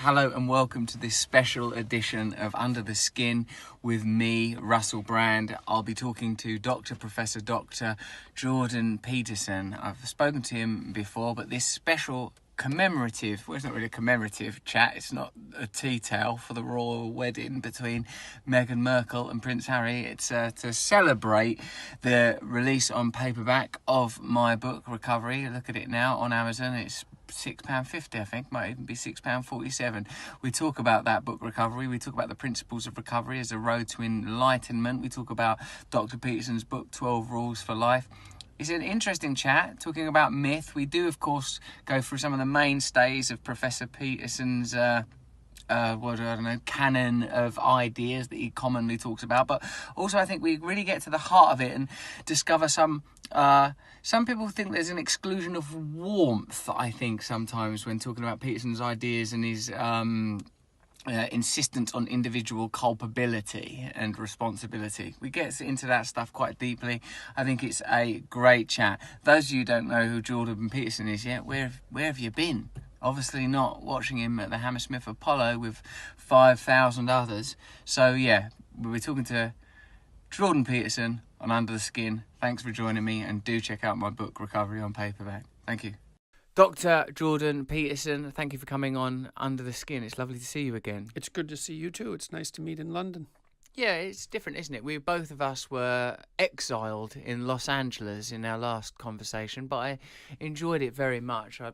Hello and welcome to this special edition of Under the Skin with me, Russell Brand. I'll be talking to Professor Dr. Jordan Peterson. I've spoken to him before, but this special commemorative, well, it's not really a commemorative chat, it's not a tea tale for the royal wedding between Meghan Markle and Prince Harry. It's to celebrate the release on paperback of my book, Recovery. Look at it now on Amazon. It's £6.50, I think, might even be £6.47. We talk about that book, Recovery. We talk about the principles of recovery as a road to enlightenment. We talk about Dr. Peterson's book, 12 Rules for Life. It's an interesting chat, talking about myth. We do, of course, go through some of the mainstays of Professor Peterson's canon of ideas that he commonly talks about. But also, I think we really get to the heart of it and discover some people think there's an exclusion of warmth, I think, sometimes when talking about Peterson's ideas and his insistence on individual culpability and responsibility. We get into that stuff quite deeply. I think it's a great chat. Those of you who don't know who Jordan Peterson is yet, where have you been? Obviously not watching him at the Hammersmith Apollo with 5,000 others. So yeah, we're talking to Jordan Peterson on Under the Skin. Thanks for joining me, and do check out my book, Recovery, on paperback. Thank you. Dr. Jordan Peterson, thank you for coming on Under the Skin. It's lovely to see you again. It's good to see you too. It's nice to meet in London. Yeah, it's different, isn't it? Both of us were exiled in Los Angeles in our last conversation, but I enjoyed it very much. I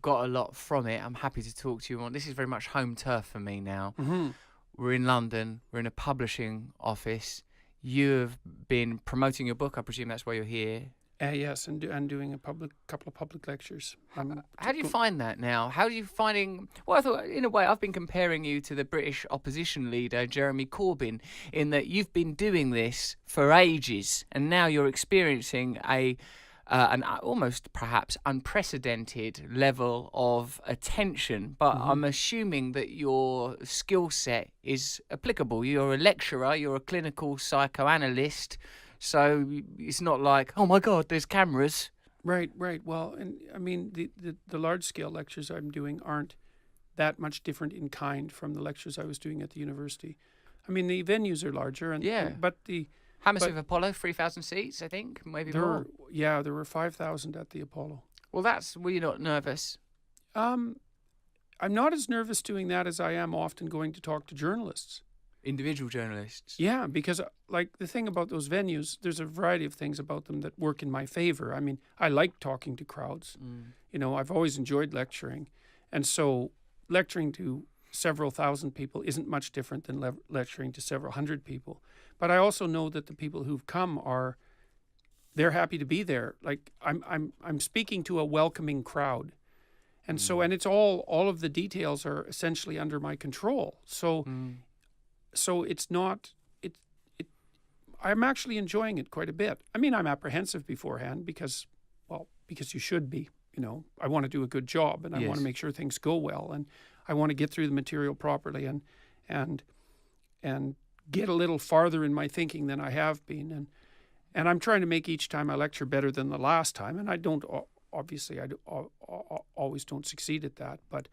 got a lot from it. I'm happy to talk to you on. This is very much home turf for me now. Mm-hmm. We're in London. We're in a publishing office. You have been promoting your book. I presume that's why you're here. Yes, and doing a couple of public lectures. How do you find that now? How are you finding... Well, I thought, in a way, I've been comparing you to the British opposition leader, Jeremy Corbyn, in that you've been doing this for ages, and now you're experiencing an almost perhaps unprecedented level of attention. But I'm assuming that your skill set is applicable. You're a lecturer, you're a clinical psychoanalyst, so it's not like, oh my God, there's cameras. Right. Well, and I mean, the large-scale lectures I'm doing aren't that much different in kind from the lectures I was doing at the university. I mean, the venues are larger, but the Hammersmith Apollo, 3,000 seats, I think, maybe more. There were 5,000 at the Apollo. Well, were you not nervous? I'm not as nervous doing that as I am often going to talk to journalists. Individual journalists. Yeah, because like the thing about those venues, there's a variety of things about them that work in my favor. I mean, I like talking to crowds. You know, I've always enjoyed lecturing. And so lecturing to several thousand people isn't much different than lecturing to several hundred people. But I also know that the people who've come they're happy to be there. Like I'm speaking to a welcoming crowd. And so, and it's all of the details are essentially under my control. So it's not, I'm actually enjoying it quite a bit. I mean, I'm apprehensive beforehand because you should be, you know. I want to do a good job, and I want to make sure things go well, and I want to get through the material properly and get a little farther in my thinking than I have been. And I'm trying to make each time I lecture better than the last time, and I don't, obviously, I always don't succeed at that, but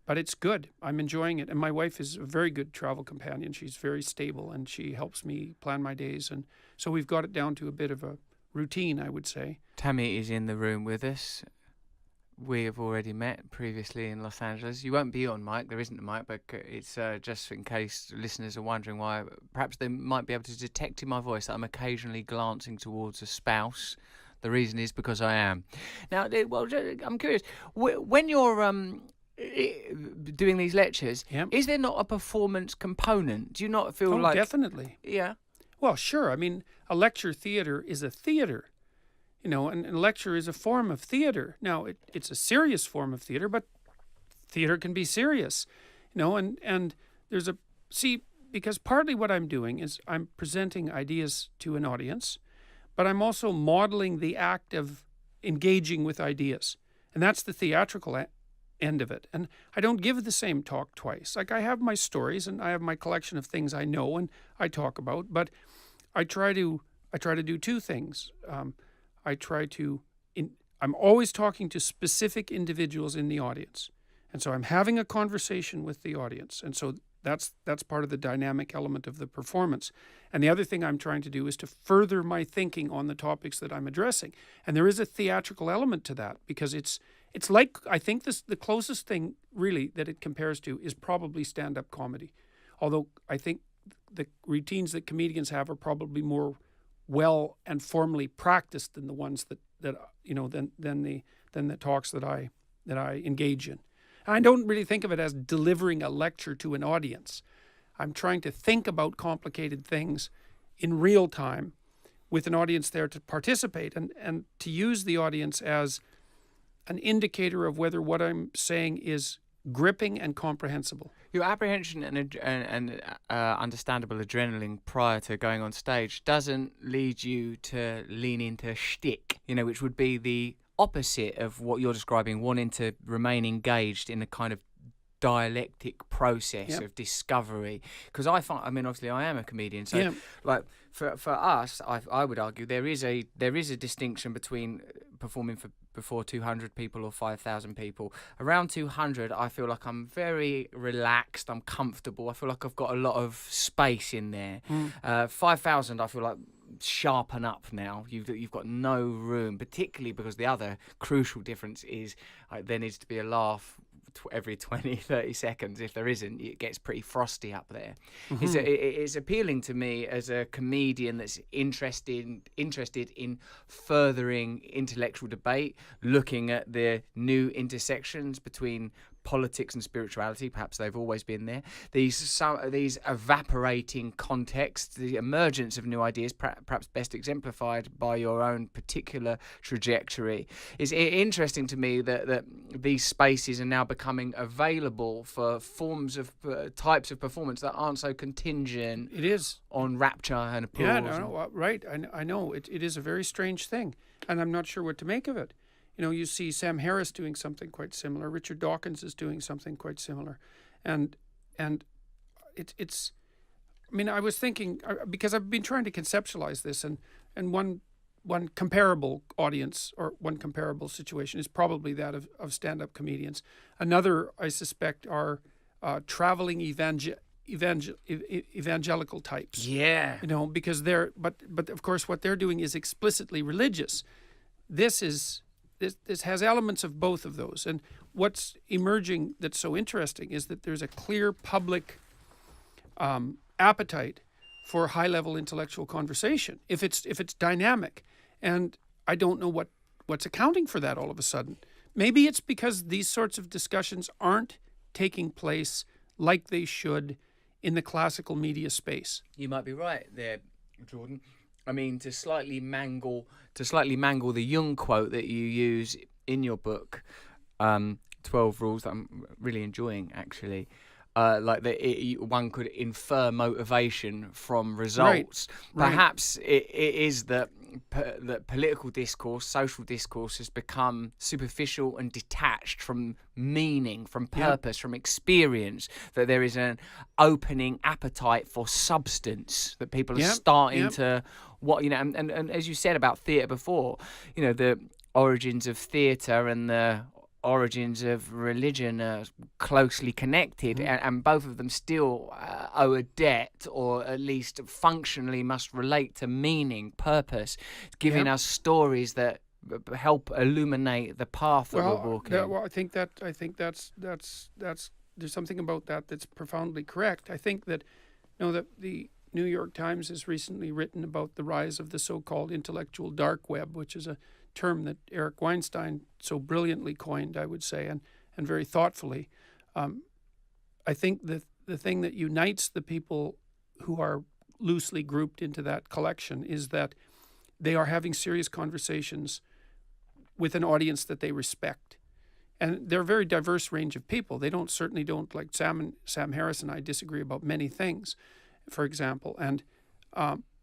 it's good. I'm enjoying it. And my wife is a very good travel companion. She's very stable, and she helps me plan my days. And so we've got it down to a bit of a routine, I would say. Tammy is in the room with us. We have already met previously in Los Angeles. You won't be on mic. There isn't a mic, but it's just in case listeners are wondering why. Perhaps they might be able to detect in my voice that I'm occasionally glancing towards a spouse. The reason is because I am. Now, well, I'm curious. When you're... doing these lectures, is there not a performance component? Do you not feel like... definitely. Yeah. Well, sure. I mean, a lecture theater is a theater, you know, and a lecture is a form of theater. Now, it's a serious form of theater, but theater can be serious, you know, and there's because partly what I'm doing is I'm presenting ideas to an audience, but I'm also modeling the act of engaging with ideas, and that's the theatrical end of it. And I don't give the same talk twice. Like, I have my stories and I have my collection of things I know and I talk about, but I try to do two things. I'm always talking to specific individuals in the audience. And so I'm having a conversation with the audience. And so that's part of the dynamic element of the performance. And the other thing I'm trying to do is to further my thinking on the topics that I'm addressing. And there is a theatrical element to that, because it's like, I think the closest thing really that it compares to is probably stand-up comedy. Although I think the routines that comedians have are probably more well and formally practiced than the ones that than the talks that I engage in. I don't really think of it as delivering a lecture to an audience. I'm trying to think about complicated things in real time with an audience there to participate, and to use the audience as an indicator of whether what I'm saying is gripping and comprehensible. Your apprehension and understandable adrenaline prior to going on stage doesn't lead you to lean into shtick, which would be the opposite of what you're describing, wanting to remain engaged in a kind of dialectic process of discovery. Because obviously I am a comedian, so like for us, I would argue there is a distinction between performing before 200 people or 5,000 people. Around 200, I feel like I'm very relaxed, I'm comfortable, I feel like I've got a lot of space in there. 5,000, I feel like sharpen up now. You've got no room, particularly because the other crucial difference is there needs to be a laugh every 20-30 seconds. If there isn't, it gets pretty frosty up there. It's appealing to me as a comedian that's interested in furthering intellectual debate, looking at the new intersections between politics and spirituality. Perhaps they've always been there. These evaporating contexts, the emergence of new ideas, perhaps best exemplified by your own particular trajectory. It's interesting to me that these spaces are now becoming available for forms of types of performance that aren't so contingent. It is on rapture and applause. Yeah, no, right. I know it is a very strange thing, and I'm not sure what to make of it. You see Sam Harris doing something quite similar. Richard Dawkins is doing something quite similar, and it's. I mean, I was thinking, because I've been trying to conceptualize this, and one comparable audience or one comparable situation is probably that of stand-up comedians. Another, I suspect, are traveling evangelical types. Yeah. Because they're but of course what they're doing is explicitly religious. This has elements of both of those. And what's emerging that's so interesting is that there's a clear public appetite for high-level intellectual conversation if it's dynamic. And I don't know what's accounting for that all of a sudden. Maybe it's because these sorts of discussions aren't taking place like they should in the classical media space. You might be right there, Jordan. I mean, to slightly mangle the Jung quote that you use in your book, 12 Rules, that I'm really enjoying, actually. Like that, one could infer motivation from results. Right. Perhaps it is that political discourse, social discourse, has become superficial and detached from meaning, from purpose, from experience. That there is an opening appetite for substance. That people are starting to and as you said about theatre before, the origins of theatre and the origins of religion are closely connected, and both of them still owe a debt, or at least functionally must relate to meaning, purpose, giving us stories that help illuminate the path that we're walking. I think that's there's something about that that's profoundly correct. I think that that the New York Times has recently written about the rise of the so-called intellectual dark web, which is a term that Eric Weinstein so brilliantly coined, I would say, and very thoughtfully. I think that the thing that unites the people who are loosely grouped into that collection is that they are having serious conversations with an audience that they respect. And they're a very diverse range of people. They certainly don't, like Sam Harris and I disagree about many things, for example.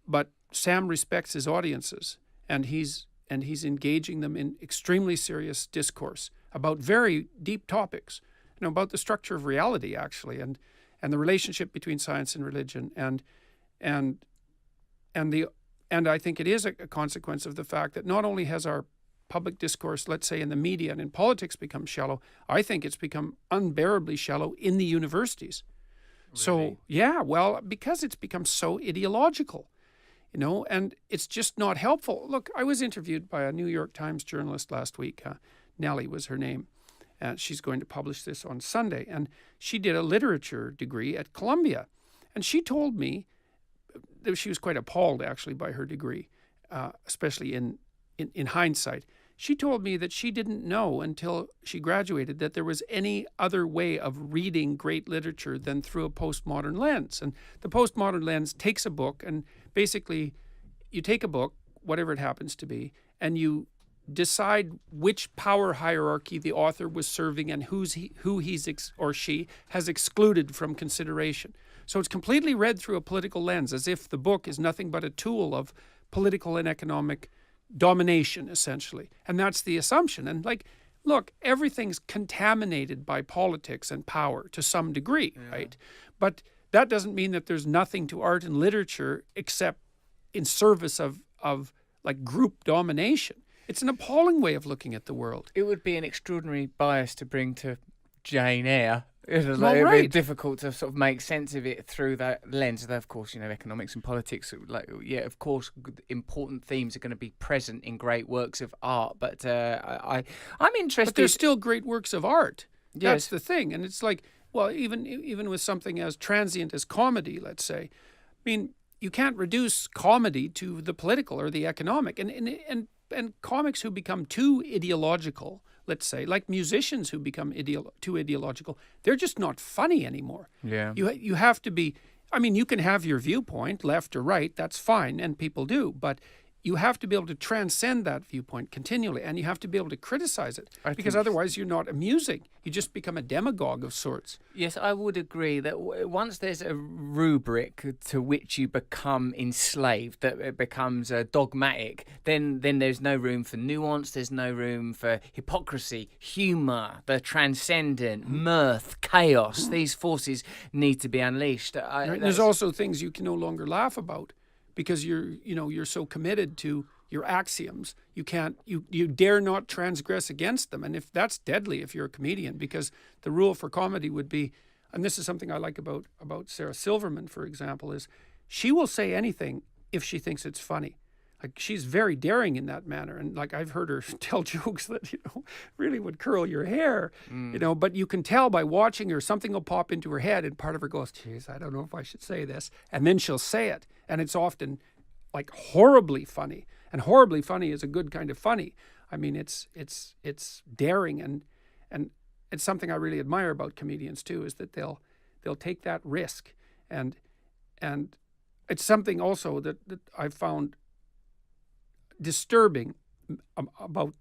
But Sam respects his audiences, and he's engaging them in extremely serious discourse about very deep topics, about the structure of reality, actually, and the relationship between science and religion, and I think it is a consequence of the fact that not only has our public discourse, let's say in the media and in politics, becomes shallow, I think it's become unbearably shallow in the universities. Really? So, yeah, well, because it's become so ideological, and it's just not helpful. Look, I was interviewed by a New York Times journalist last week. Nellie was her name. She's going to publish this on Sunday. And she did a literature degree at Columbia. And she told me that she was quite appalled, actually, by her degree, especially in hindsight. She told me that she didn't know until she graduated that there was any other way of reading great literature than through a postmodern lens. And the postmodern lens takes a book, and basically you take a book, whatever it happens to be, and you decide which power hierarchy the author was serving and who or she has excluded from consideration. So it's completely read through a political lens, as if the book is nothing but a tool of political and economic domination, essentially. And that's the assumption. And look, everything's contaminated by politics and power to some degree, right? But that doesn't mean that there's nothing to art and literature except in service of group domination. It's an appalling way of looking at the world. It would be an extraordinary bias to bring to Jane Eyre. It Well, would be right. difficult to sort of make sense of it through that lens. Though, of course, economics and politics, of course, important themes are going to be present in great works of art. But I'm interested. But there's still great works of art. That's Yes. the thing. And it's like, well, even with something as transient as comedy, let's say, I mean, you can't reduce comedy to the political or the economic. And comics who become too ideological, let's say, like musicians who become too ideological, they're just not funny anymore. Yeah. You have to be, I mean, you can have your viewpoint, left or right, that's fine, and people do, but you have to be able to transcend that viewpoint continually, and you have to be able to criticize it, because otherwise you're not amusing. You just become a demagogue of sorts. Yes, I would agree that once there's a rubric to which you become enslaved, that it becomes dogmatic, then there's no room for nuance, there's no room for hypocrisy, humour, the transcendent, mirth, chaos. These forces need to be unleashed. Right? There's also things you can no longer laugh about, because you're so committed to your axioms. You dare not transgress against them. And if that's deadly if you're a comedian, because the rule for comedy would be, and this is something I like about Sarah Silverman, for example, is she will say anything if she thinks it's funny. Like, she's very daring in that manner. And I've heard her tell jokes that, really would curl your hair, but you can tell by watching her, something will pop into her head and part of her goes, geez, I don't know if I should say this. And then she'll say it. And it's often horribly funny. And horribly funny is a good kind of funny. I mean, it's daring, and it's something I really admire about comedians too, is that they'll take that risk. And it's something also that I've found disturbing about,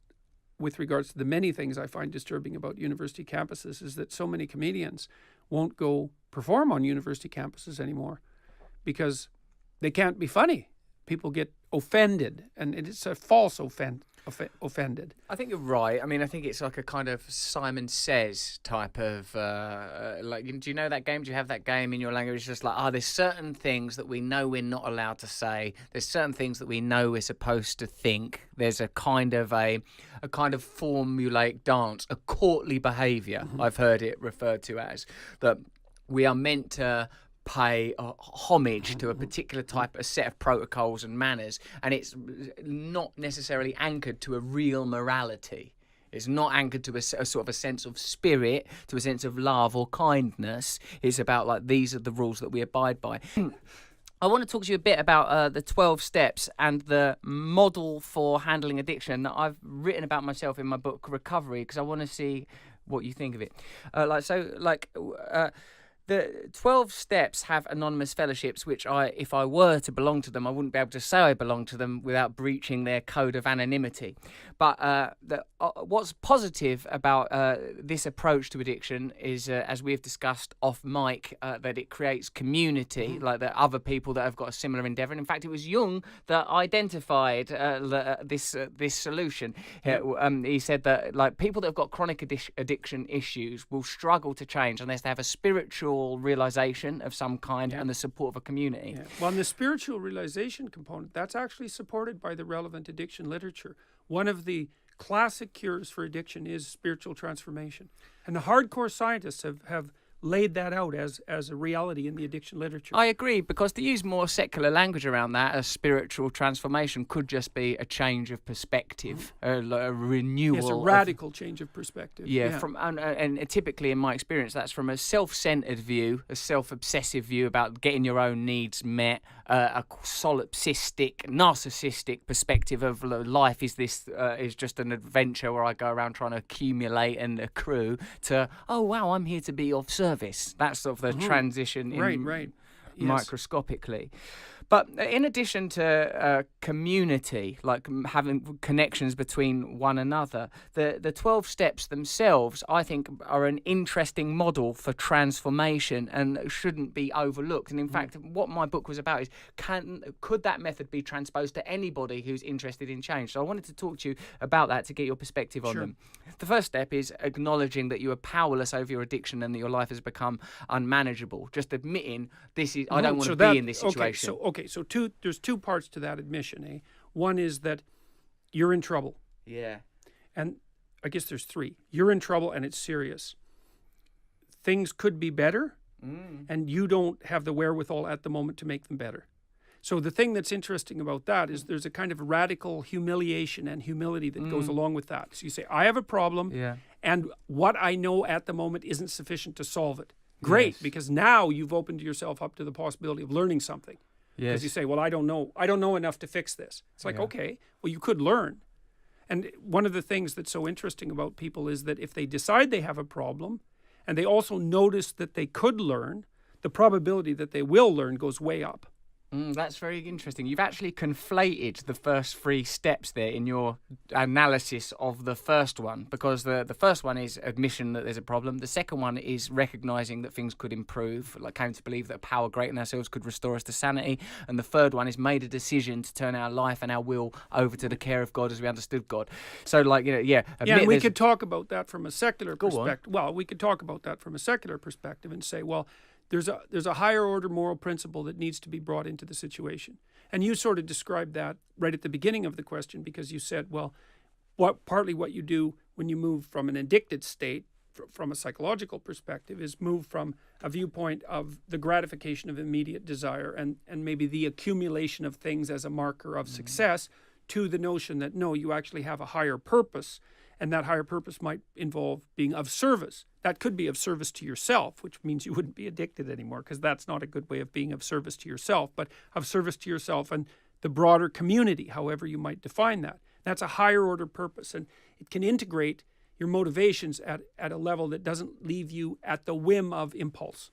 with regards to the many things I find disturbing about university campuses, is that so many comedians won't go perform on university campuses anymore because they can't be funny. People get offended, and it's a false offended. I think you're right. I mean, I think it's like a kind of Simon Says type of, do you know that game? Do you have that game in your language? It's just like, there's certain things that we know we're not allowed to say. There's certain things that we know we're supposed to think. There's a kind of formulaic dance, a courtly behaviour, I've heard it referred to as, that we are meant to pay homage to a particular type, a set of protocols and manners, and it's not necessarily anchored to a real morality. It's not anchored to a sort of a sense of spirit, to a sense of love or kindness. It's about these are the rules that we abide by. I want to talk to you a bit about the 12 steps and the model for handling addiction that I've written about myself in my book Recovery, because I want to see what you think of it. The 12 steps have anonymous fellowships, which if I were to belong to them, I wouldn't be able to say I belong to them without breaching their code of anonymity. But what's positive about this approach to addiction is, as we've discussed off mic, that it creates community, like the other people that have got a similar endeavour. And in fact, it was Jung that identified this solution. He said that people that have got chronic addiction issues will struggle to change unless they have a spiritual realization of some kind and the support of a community. Yeah. Well, and the spiritual realization component, that's actually supported by the relevant addiction literature. One of the classic cures for addiction is spiritual transformation. And the hardcore scientists have laid that out as a reality in the addiction literature. I agree, because to use more secular language around that, a spiritual transformation could just be a change of perspective, a renewal. Yes, a radical change of perspective. Yeah, and typically in my experience, that's from a self-centered view, a self-obsessive view about getting your own needs met, a solipsistic, narcissistic perspective of life is just an adventure where I go around trying to accumulate and accrue, to, oh wow, I'm here to be of service. That's sort of the transition Right. Yes. Microscopically. But in addition to community, like having connections between one another, the 12 steps themselves, I think, are an interesting model for transformation and shouldn't be overlooked. And in fact, what my book was about is, could that method be transposed to anybody who's interested in change? So I wanted to talk to you about that to get your perspective on them. The first step is acknowledging that you are powerless over your addiction and that your life has become unmanageable. Just admitting I don't want to be in this situation. So there's two parts to that admission, eh? One is that you're in trouble. Yeah. And I guess there's three. You're in trouble and it's serious. Things could be better, and you don't have the wherewithal at the moment to make them better. So the thing that's interesting about that is there's a kind of radical humiliation and humility that goes along with that. So you say, I have a problem, and what I know at the moment isn't sufficient to solve it. Great, because now you've opened yourself up to the possibility of learning something. Because you say, well, I don't know enough to fix this. It's like, okay, well, you could learn. And one of the things that's so interesting about people is that if they decide they have a problem and they also notice that they could learn, the probability that they will learn goes way up. That's very interesting. You've actually conflated the first three steps there in your analysis of the first one, because the first one is admission that there's a problem. The second one is recognizing that things could improve, like came to believe that a power greater than ourselves could restore us to sanity. And the third one is made a decision to turn our life and our will over to the care of God as we understood God. So, like, and we could talk about that from a secular perspective. Well, we could talk about that from a secular perspective and say, well, there's a higher order moral principle that needs to be brought into the situation. And you sort of described that right at the beginning of the question, because you said, well, partly what you do when you move from an addicted state, from a psychological perspective, is move from a viewpoint of the gratification of immediate desire and maybe the accumulation of things as a marker of success, to the notion that, no, you actually have a higher purpose. And that higher purpose might involve being of service. That could be of service to yourself, which means you wouldn't be addicted anymore, because that's not a good way of being of service to yourself, but of service to yourself and the broader community, however you might define that. That's a higher order purpose, and it can integrate your motivations at a level that doesn't leave you at the whim of impulse.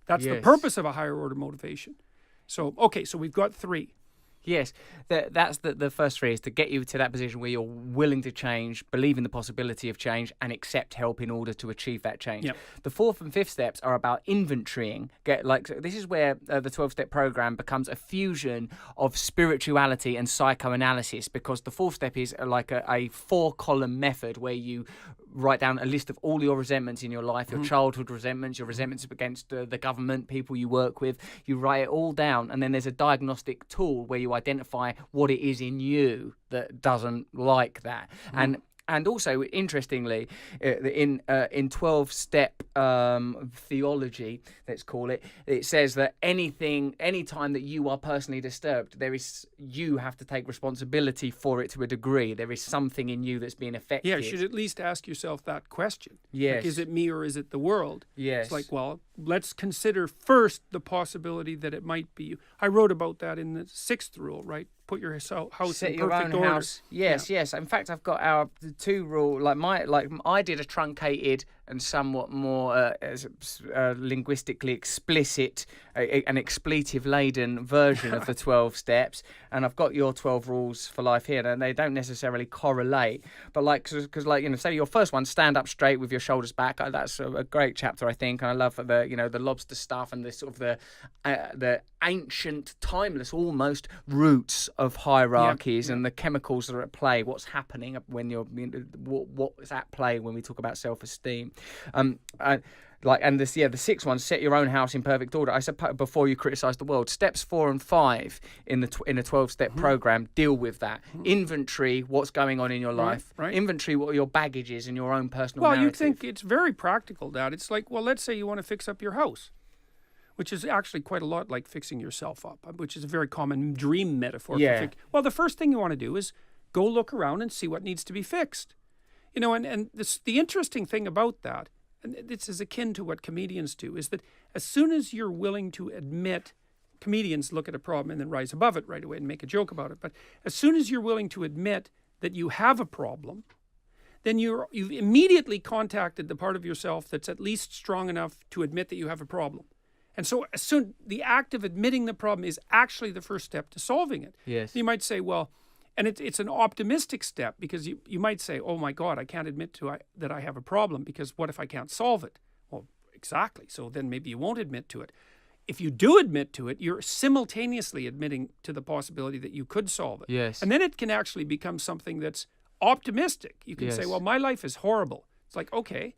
That's the purpose of a higher order motivation. So, okay, so we've got three. Yes, that's the first three, is to get you to that position where you're willing to change, believe in the possibility of change, and accept help in order to achieve that change. Yep. The fourth and fifth steps are about inventorying. This is where the 12-step program becomes a fusion of spirituality and psychoanalysis, because the fourth step is like a 4-column method where you write down a list of all your resentments in your life, your childhood resentments, your resentments against the government, people you work with. You write it all down, and then there's a diagnostic tool where you identify what it is in you that doesn't like that. And also, interestingly, in 12-step theology, let's call it, it says that any time that you are personally disturbed, you have to take responsibility for it to a degree. There is something in you that's being affected. Yeah, you should at least ask yourself that question. Yes. Like, is it me or is it the world? Yes. It's like, well, let's consider first the possibility that it might be you. I wrote about that in the 6th rule, right? Put your house Set in your perfect own order. house. Yes. In fact, I've got our 2 rule. I did a truncated and somewhat more linguistically explicit, an expletive-laden version of the 12 steps, and I've got your 12 rules for life here, and they don't necessarily correlate. But because say your first one, stand up straight with your shoulders back. That's a great chapter, I think, and I love the lobster stuff and the sort of the ancient, timeless, almost roots of hierarchies and the chemicals that are at play. What's happening when you're what is at play when we talk about self-esteem. and the sixth one, set your own house in perfect order. I suppose before you criticize the world. Steps 4 and 5 in a 12-step program deal with that. Inventory what's going on in your life. Right. Inventory what your baggage is and your own personal Well, narrative. you think it's very practical, Dad. It's like, well, let's say you want to fix up your house, which is actually quite a lot like fixing yourself up, which is a very common dream metaphor. Yeah. Well, the first thing you want to do is go look around and see what needs to be fixed. You know, and the interesting thing about that, and this is akin to what comedians do, is that as soon as you're willing to admit, comedians look at a problem and then rise above it right away and make a joke about it, but as soon as you're willing to admit that you have a problem, then you've immediately contacted the part of yourself that's at least strong enough to admit that you have a problem. And so the act of admitting the problem is actually the first step to solving it. Yes. You might say, well, and it's an optimistic step, because you might say, oh my God, I can't admit that I have a problem, because what if I can't solve it? Well, exactly. So then maybe you won't admit to it. If you do admit to it, you're simultaneously admitting to the possibility that you could solve it. Yes. And then it can actually become something that's optimistic. You can say, well, my life is horrible. It's like, okay,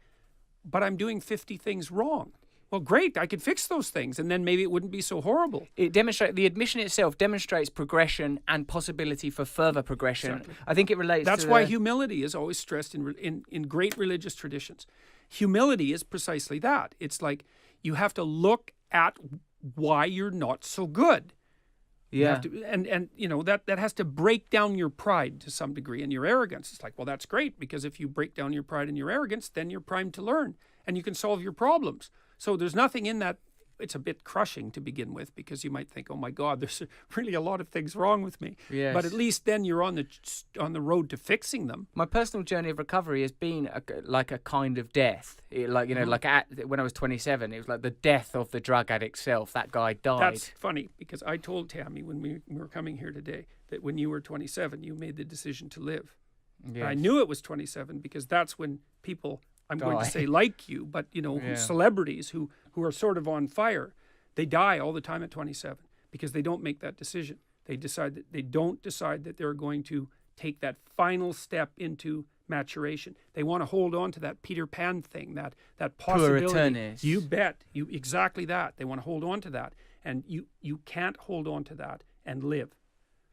but I'm doing 50 things wrong. Well, great, I could fix those things, and then maybe it wouldn't be so horrible. The admission itself demonstrates progression and possibility for further progression. Exactly. I think it relates That's to why humility is always stressed in great religious traditions. Humility is precisely that. It's like you have to look at why you're not so good. Yeah. And you know, that has to break down your pride to some degree and your arrogance. It's like, well, that's great, because if you break down your pride and your arrogance, then you're primed to learn and you can solve your problems. So there's nothing in that. It's a bit crushing to begin with, because you might think, oh my God, there's really a lot of things wrong with me. Yes. But at least then you're on the road to fixing them. My personal journey of recovery has been like a kind of death. When I was 27, it was like the death of the drug addict self. That guy died. That's funny, because I told Tammy when we were coming here today that when you were 27, you made the decision to live. Yes. I knew it was 27 because that's when people, I'm going to say like you, but celebrities who are sort of on fire, they die all the time at 27 because they don't make that decision. They don't decide that they're going to take that final step into maturation. They want to hold on to that Peter Pan thing, that possibility. Puer aeternis. You bet. Exactly that. They want to hold on to that. And you can't hold on to that and live.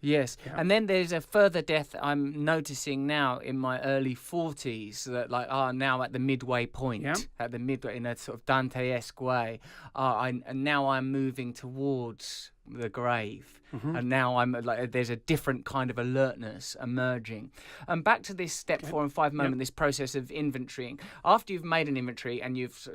Yes. Yeah. And then there's a further death I'm noticing now in my early 40s, that now at the midway point, at the midway, in a sort of Dante-esque way, and now I'm moving towards the grave. And now I'm like, there's a different kind of alertness emerging. And back to this step 4 and 5 moment, this process of inventorying. After you've made an inventory and you've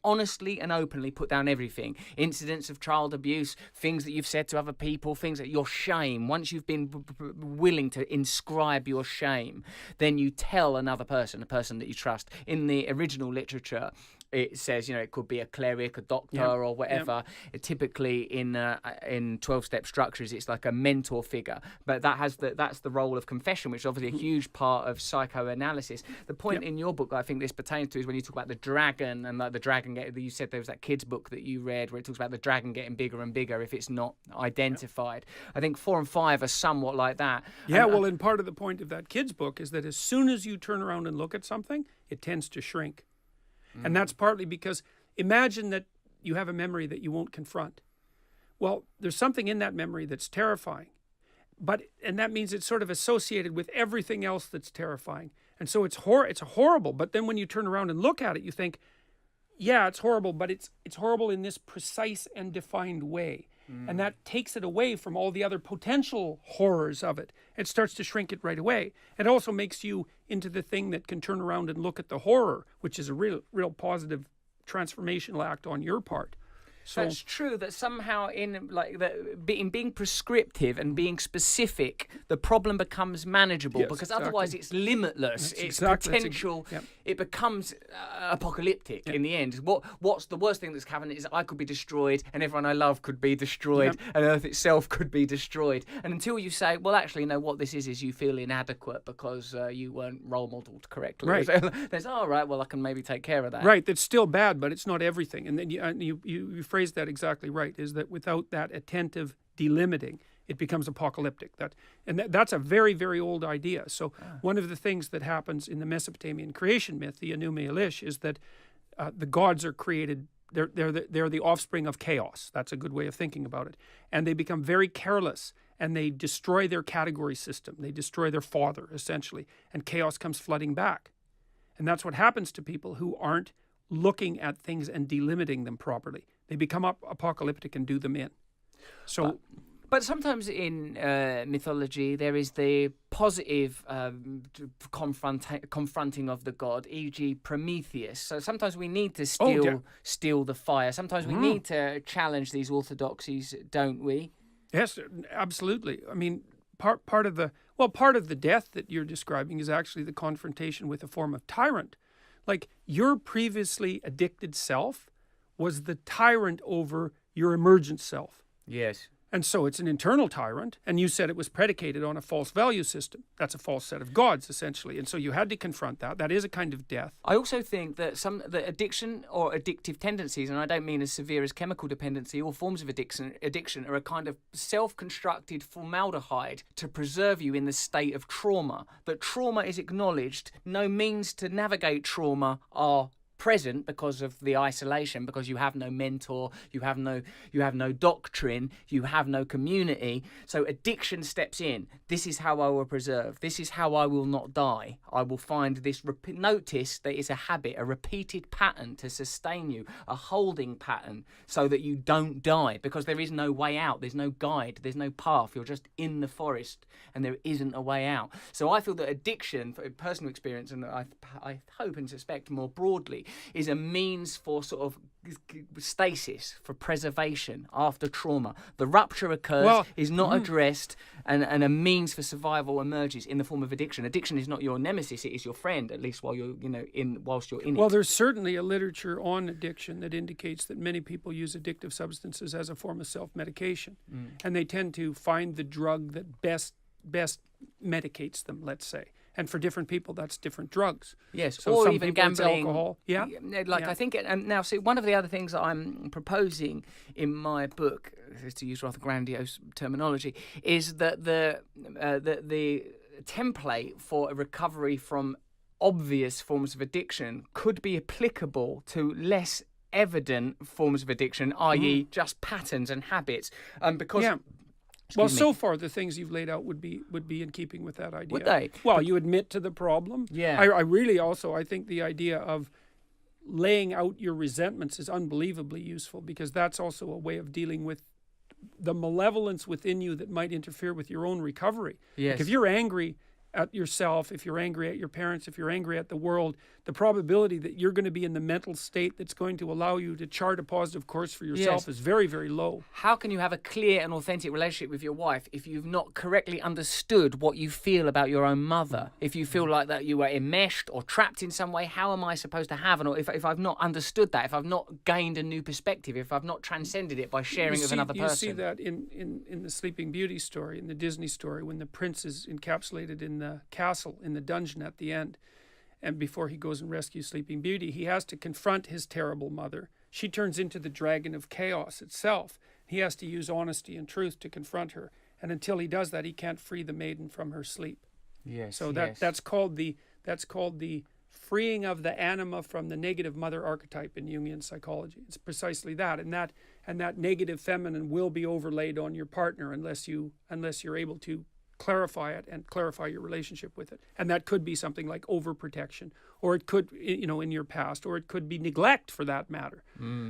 honestly and openly put down everything, incidents of child abuse, things that you've said to other people, things that your shame, once you've been willing to inscribe your shame, then you tell another person, a person that you trust. In the original literature, it says, it could be a cleric, a doctor, or whatever. Typically in 12-step structures, it's like a mentor figure. But that's the role of confession, which is obviously a huge part of psychoanalysis. The point in your book that I think this pertains to is when you talk about the dragon, and like the dragon, you said there was that kid's book that you read where it talks about the dragon getting bigger and bigger if it's not identified. I think 4 and 5 are somewhat like that. Yeah, and part of the point of that kid's book is that as soon as you turn around and look at something, it tends to shrink. And that's partly because imagine that you have a memory that you won't confront. Well, there's something in that memory that's terrifying. And that means it's sort of associated with everything else that's terrifying. And so it's horrible. But then when you turn around and look at it, you think, yeah, it's horrible, but it's horrible in this precise and defined way. And that takes it away from all the other potential horrors of it. It starts to shrink it right away. It also makes you into the thing that can turn around and look at the horror, which is a real positive transformational act on your part. So that's true, that somehow in being prescriptive and being specific, the problem becomes manageable, because otherwise it's limitless. It's potential. It becomes apocalyptic in the end. What's the worst thing that's happened is I could be destroyed, and everyone I love could be destroyed, and Earth itself could be destroyed. And until you say, well, actually, no, what this is you feel inadequate because you weren't role modeled correctly. Right. So there's, right, well, I can maybe take care of that. Right, that's still bad, but it's not everything. And then you phrased that exactly right, is that without that attentive delimiting, it becomes apocalyptic. That's a very, very old idea. So one of the things that happens in the Mesopotamian creation myth, the Enuma Elish, is that the gods are created. They're the offspring of chaos. That's a good way of thinking about it. And they become very careless, and they destroy their category system. They destroy their father, essentially, and chaos comes flooding back. And that's what happens to people who aren't looking at things and delimiting them properly. They become apocalyptic and do them in. So. But sometimes in mythology, there is the positive confronting of the god, e.g. Prometheus. So sometimes we need to steal the fire. Sometimes we need to challenge these orthodoxies, don't we? Yes, absolutely. I mean, part of the death that you're describing is actually the confrontation with a form of tyrant. Like, your previously addicted self was the tyrant over your emergent self. Yes. And so it's an internal tyrant, and you said it was predicated on a false value system. That's a false set of gods, essentially. And so you had to confront that. That is a kind of death. I also think that the addiction or addictive tendencies, and I don't mean as severe as chemical dependency, all forms of addiction are a kind of self-constructed formaldehyde to preserve you in the state of trauma. That trauma is acknowledged. No means to navigate trauma are present because of the isolation, because you have no mentor, you have no doctrine, you have no community. So addiction steps in. This is how I will preserve. This is how I will not die. I will find this notice that it's a habit, a repeated pattern to sustain you, a holding pattern so that you don't die, because there is no way out. There's no guide. There's no path. You're just in the forest and there isn't a way out. So I feel that addiction, for personal experience, and I hope and suspect more broadly, is a means for sort of stasis, for preservation after trauma. The rupture occurs, is not addressed, and a means for survival emerges in the form of addiction. Addiction is not your nemesis; it is your friend, at least while you're, whilst you're in it. Well, there's certainly a literature on addiction that indicates that many people use addictive substances as a form of self-medication, and they tend to find the drug that best medicates them, let's say. And for different people, that's different drugs. Yes, so or some even people it's gambling. Alcohol. Yeah. I think, now, see, one of the other things that I'm proposing in my book, to use rather grandiose terminology, is that the template for a recovery from obvious forms of addiction could be applicable to less evident forms of addiction, i.e., just patterns and habits, because. Yeah. So far the things you've laid out would be in keeping with that idea. Would they? Well, you admit to the problem. Yeah. I really also, I think the idea of laying out your resentments is unbelievably useful, because that's also a way of dealing with the malevolence within you that might interfere with your own recovery. Yes. Like, if you're angry at yourself, if you're angry at your parents, if you're angry at the world, the probability that you're going to be in the mental state that's going to allow you to chart a positive course for yourself is very, very low. How can you have a clear and authentic relationship with your wife if you've not correctly understood what you feel about your own mother? If you feel like that you are enmeshed or trapped in some way, how am I supposed to have if I've not understood that, if I've not gained a new perspective, if I've not transcended it by sharing with another person? You see that in the Sleeping Beauty story, in the Disney story, when the prince is encapsulated in the castle, in the dungeon at the end. And before he goes and rescues Sleeping Beauty, he has to confront his terrible mother. She turns into the dragon of chaos itself. He has to use honesty and truth to confront her. And until he does that, he can't free the maiden from her sleep. Yes. So that's called the freeing of the anima from the negative mother archetype in Jungian psychology. It's precisely that. And that negative feminine will be overlaid on your partner unless you're able to clarify it and clarify your relationship with it. And that could be something like overprotection, or it could, in your past, or it could be neglect, for that matter,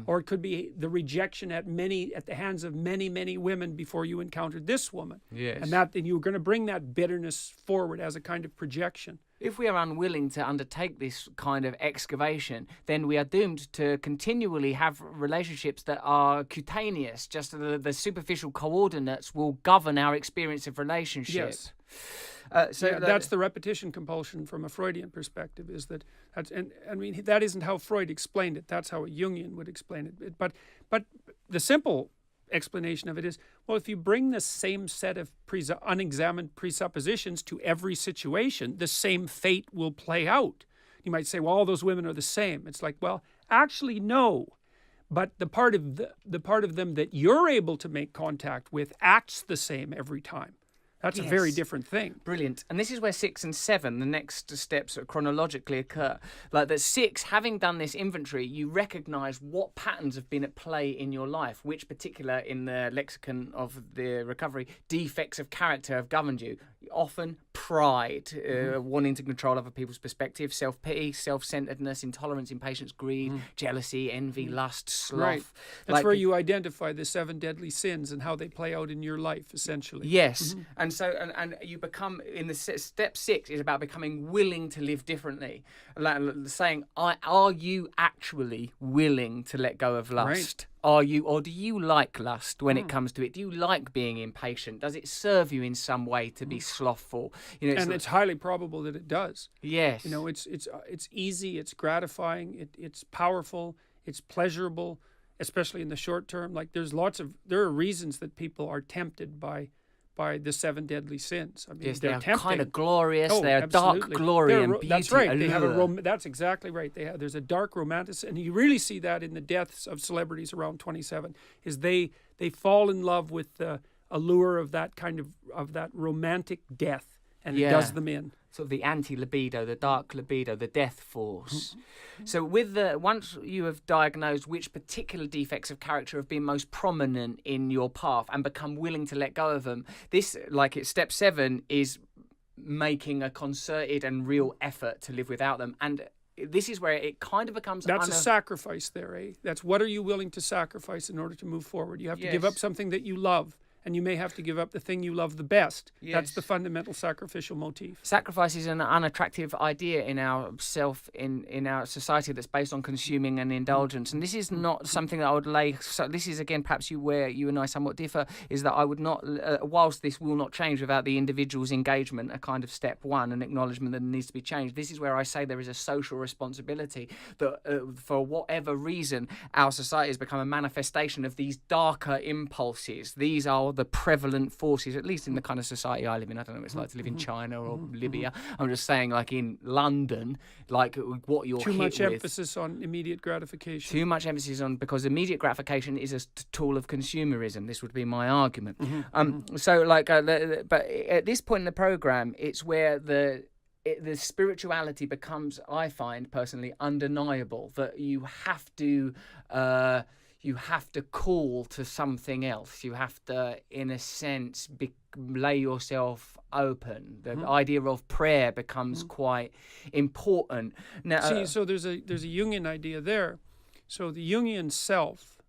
or it could be the rejection at the hands of many, many women before you encountered this woman. Yes. And you're going to bring that bitterness forward as a kind of projection. If we are unwilling to undertake this kind of excavation, then we are doomed to continually have relationships that are cutaneous. Just the superficial coordinates will govern our experience of relationship. Yes. That's the repetition compulsion from a Freudian perspective. That isn't how Freud explained it. That's how a Jungian would explain it. But the simple explanation of it is, well, if you bring the same set of unexamined presuppositions to every situation, the same fate will play out. You might say, well, all those women are the same. It's like, well, actually, no. But the part of them that you're able to make contact with acts the same every time. That's a very Yes. different thing. Brilliant. And this is where 6 and 7, the next steps chronologically occur. Like that 6, having done this inventory, you recognise what patterns have been at play in your life, which particular, in the lexicon of the recovery, defects of character have governed you. Often pride, wanting to control other people's perspective, self-pity, self-centeredness, intolerance, impatience, greed, jealousy, envy, lust, sloth. Right. That's where you identify the 7 deadly sins and how they play out in your life, essentially. Yes, and so and you become in the step 6 is about becoming willing to live differently, like saying, are you actually willing to let go of lust? Are you, or do you like lust when it comes to it? Do you like being impatient? Does it serve you in some way to be slothful? You know, It's highly probable that it does. yes, You know, it's easy, it's gratifying, it's powerful, it's pleasurable, especially in the short term. Like there are reasons that people are tempted by the 7 deadly sins. I mean, yes, they're they are tempting. kind of glorious. Oh, they are dark absolutely. glory They're and beauty. That's right. They have allure. that's exactly right. There's a dark romantic, and you really see that in the deaths of celebrities around 27. Is they fall in love with the allure of that kind of that romantic death, and it does them in. Sort of the anti-libido, the dark libido, the death force. Mm-hmm. So once you have diagnosed which particular defects of character have been most prominent in your path and become willing to let go of them, this, like it's step 7, is making a concerted and real effort to live without them. And this is where it kind of becomes... That's a sacrifice there, eh? That's what are you willing to sacrifice in order to move forward? You have to give up something that you love, and you may have to give up the thing you love the best. Yes. That's the fundamental sacrificial motif. Sacrifice is an unattractive idea in our society that's based on consuming and indulgence, and this is not something that I would lay. So this is again perhaps where you and I somewhat differ. Is that I would not, whilst this will not change without the individual's engagement, a kind of step 1, an acknowledgement that it needs to be changed. This is where I say there is a social responsibility that, for whatever reason, our society has become a manifestation of these darker impulses. These are the prevalent forces, at least in the kind of society I live in. I don't know what it's like to live in China or Libya. I'm just saying, like in London, like what you're Too hit much with. emphasis on immediate gratification. Too much emphasis on, because immediate gratification is a tool of consumerism. This would be my argument. So, like, but at this point in the program, it's where the spirituality becomes, I find personally, undeniable. That you have to call to something else. You have to, in a sense, lay yourself open. The idea of prayer becomes quite important. Now, See, so there's a Jungian idea there. So the Jungian self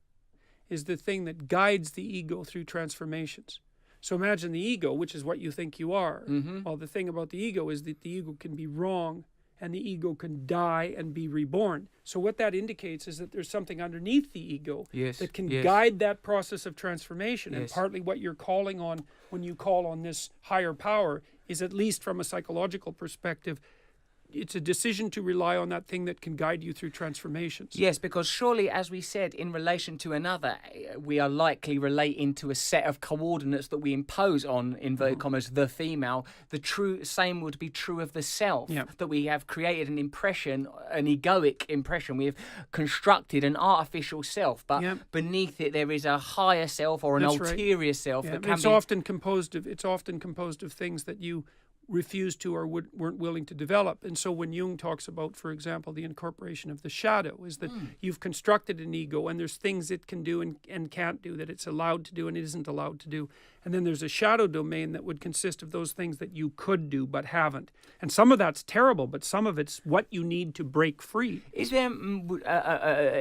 is the thing that guides the ego through transformations. So imagine the ego, which is what you think you are. Well, the thing about the ego is that the ego can be wrong, and the ego can die and be reborn. So what that indicates is that there's something underneath the ego that can guide that process of transformation. And partly what you're calling on when you call on this higher power is, at least from a psychological perspective, it's a decision to rely on that thing that can guide you through transformations. Yes, because surely, as we said, in relation to another, we are likely relating to a set of coordinates that we impose on, inverted commas, the female. The same would be true of the self, that we have created an impression, an egoic impression. We have constructed an artificial self, but beneath it there is a higher self or an ulterior self that can it's often composed of things that you refused to or weren't willing to develop. And so when Jung talks about, for example, the incorporation of the shadow, is that you've constructed an ego and there's things it can do and can't do, that it's allowed to do and it isn't allowed to do. And then there's a shadow domain that would consist of those things that you could do but haven't. And some of that's terrible, but some of it's what you need to break free. Is there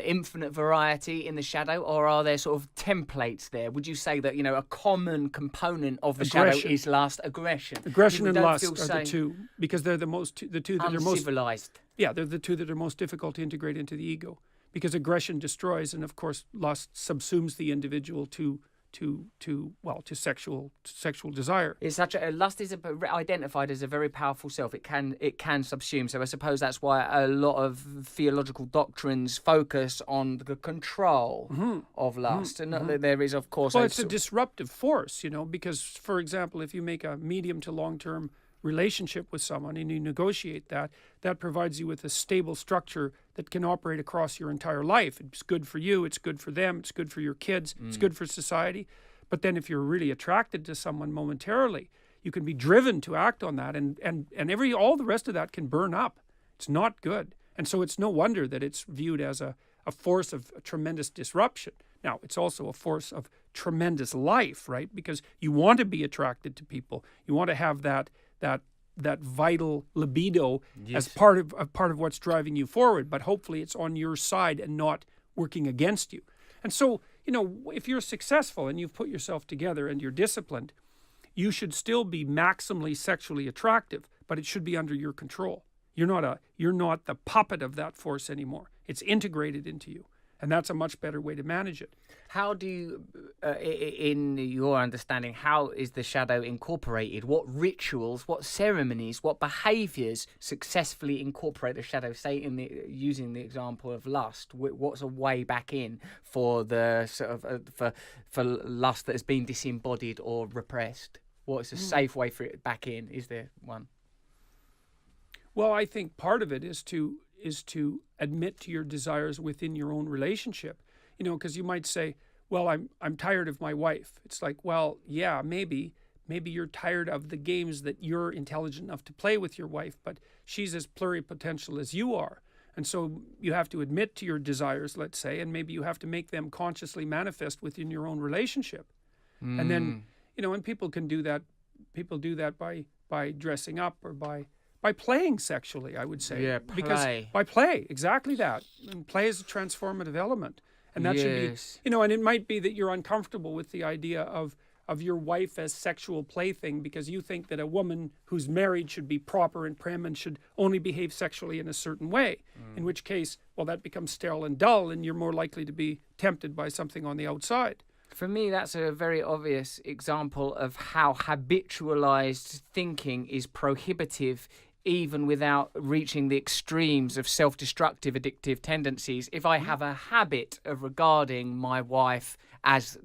infinite variety in the shadow, or are there sort of templates there? Would you say that, a common component of the shadow is lust, aggression? Aggression and lust are the two, because they're the two that are most uncivilized. Yeah, they're the two that are most difficult to integrate into the ego, because aggression destroys, and of course lust subsumes the individual to sexual desire. It's lust is identified as a very powerful self. It can subsume. So I suppose that's why a lot of theological doctrines focus on the control of lust. And there is, of course, it's a disruptive force, because, for example, if you make a medium to long-term relationship with someone and you negotiate that provides you with a stable structure that can operate across your entire life. It's good for you, it's good for them, it's good for your kids, it's good for society. But then if you're really attracted to someone momentarily, be driven to act on that, and all the rest of that can burn up. It's not good. And so it's no wonder that it's viewed as a force of tremendous disruption. Now, it's also a force of tremendous life, right? Because you want to be attracted to people. You want to have that vital libido as part of what's driving you forward, but hopefully it's on your side and not working against you. And so, if you're successful and you've put yourself together and you're disciplined, you should still be maximally sexually attractive, but it should be under your control. You're not the puppet of that force anymore. It's integrated into you. And that's a much better way to manage it. How do you, in your understanding, how is the shadow incorporated? What rituals, what ceremonies, what behaviours successfully incorporate the shadow? Say, using the example of lust, what's a way back in for the sort of for lust that has been disembodied or repressed? What's a safe way for it back in? Is there one? Well, I think part of it is to admit to your desires within your own relationship. Because you might say, well, I'm tired of my wife. It's like, well, yeah, maybe you're tired of the games that you're intelligent enough to play with your wife, but she's as pluripotential as you are. And so you have to admit to your desires, let's say, and maybe you have to make them consciously manifest within your own relationship. And then, and people can do that. People do that by dressing up or by playing sexually, I would say. Yeah, play. Because by play, exactly that. And play is a transformative element. And that should be, and it might be that you're uncomfortable with the idea of your wife as sexual plaything because you think that a woman who's married should be proper and prim and should only behave sexually in a certain way. In which case, well, that becomes sterile and dull and you're more likely to be tempted by something on the outside. For me, that's a very obvious example of how habitualized thinking is prohibitive even without reaching the extremes of self-destructive addictive tendencies. If I have a habit of regarding my wife as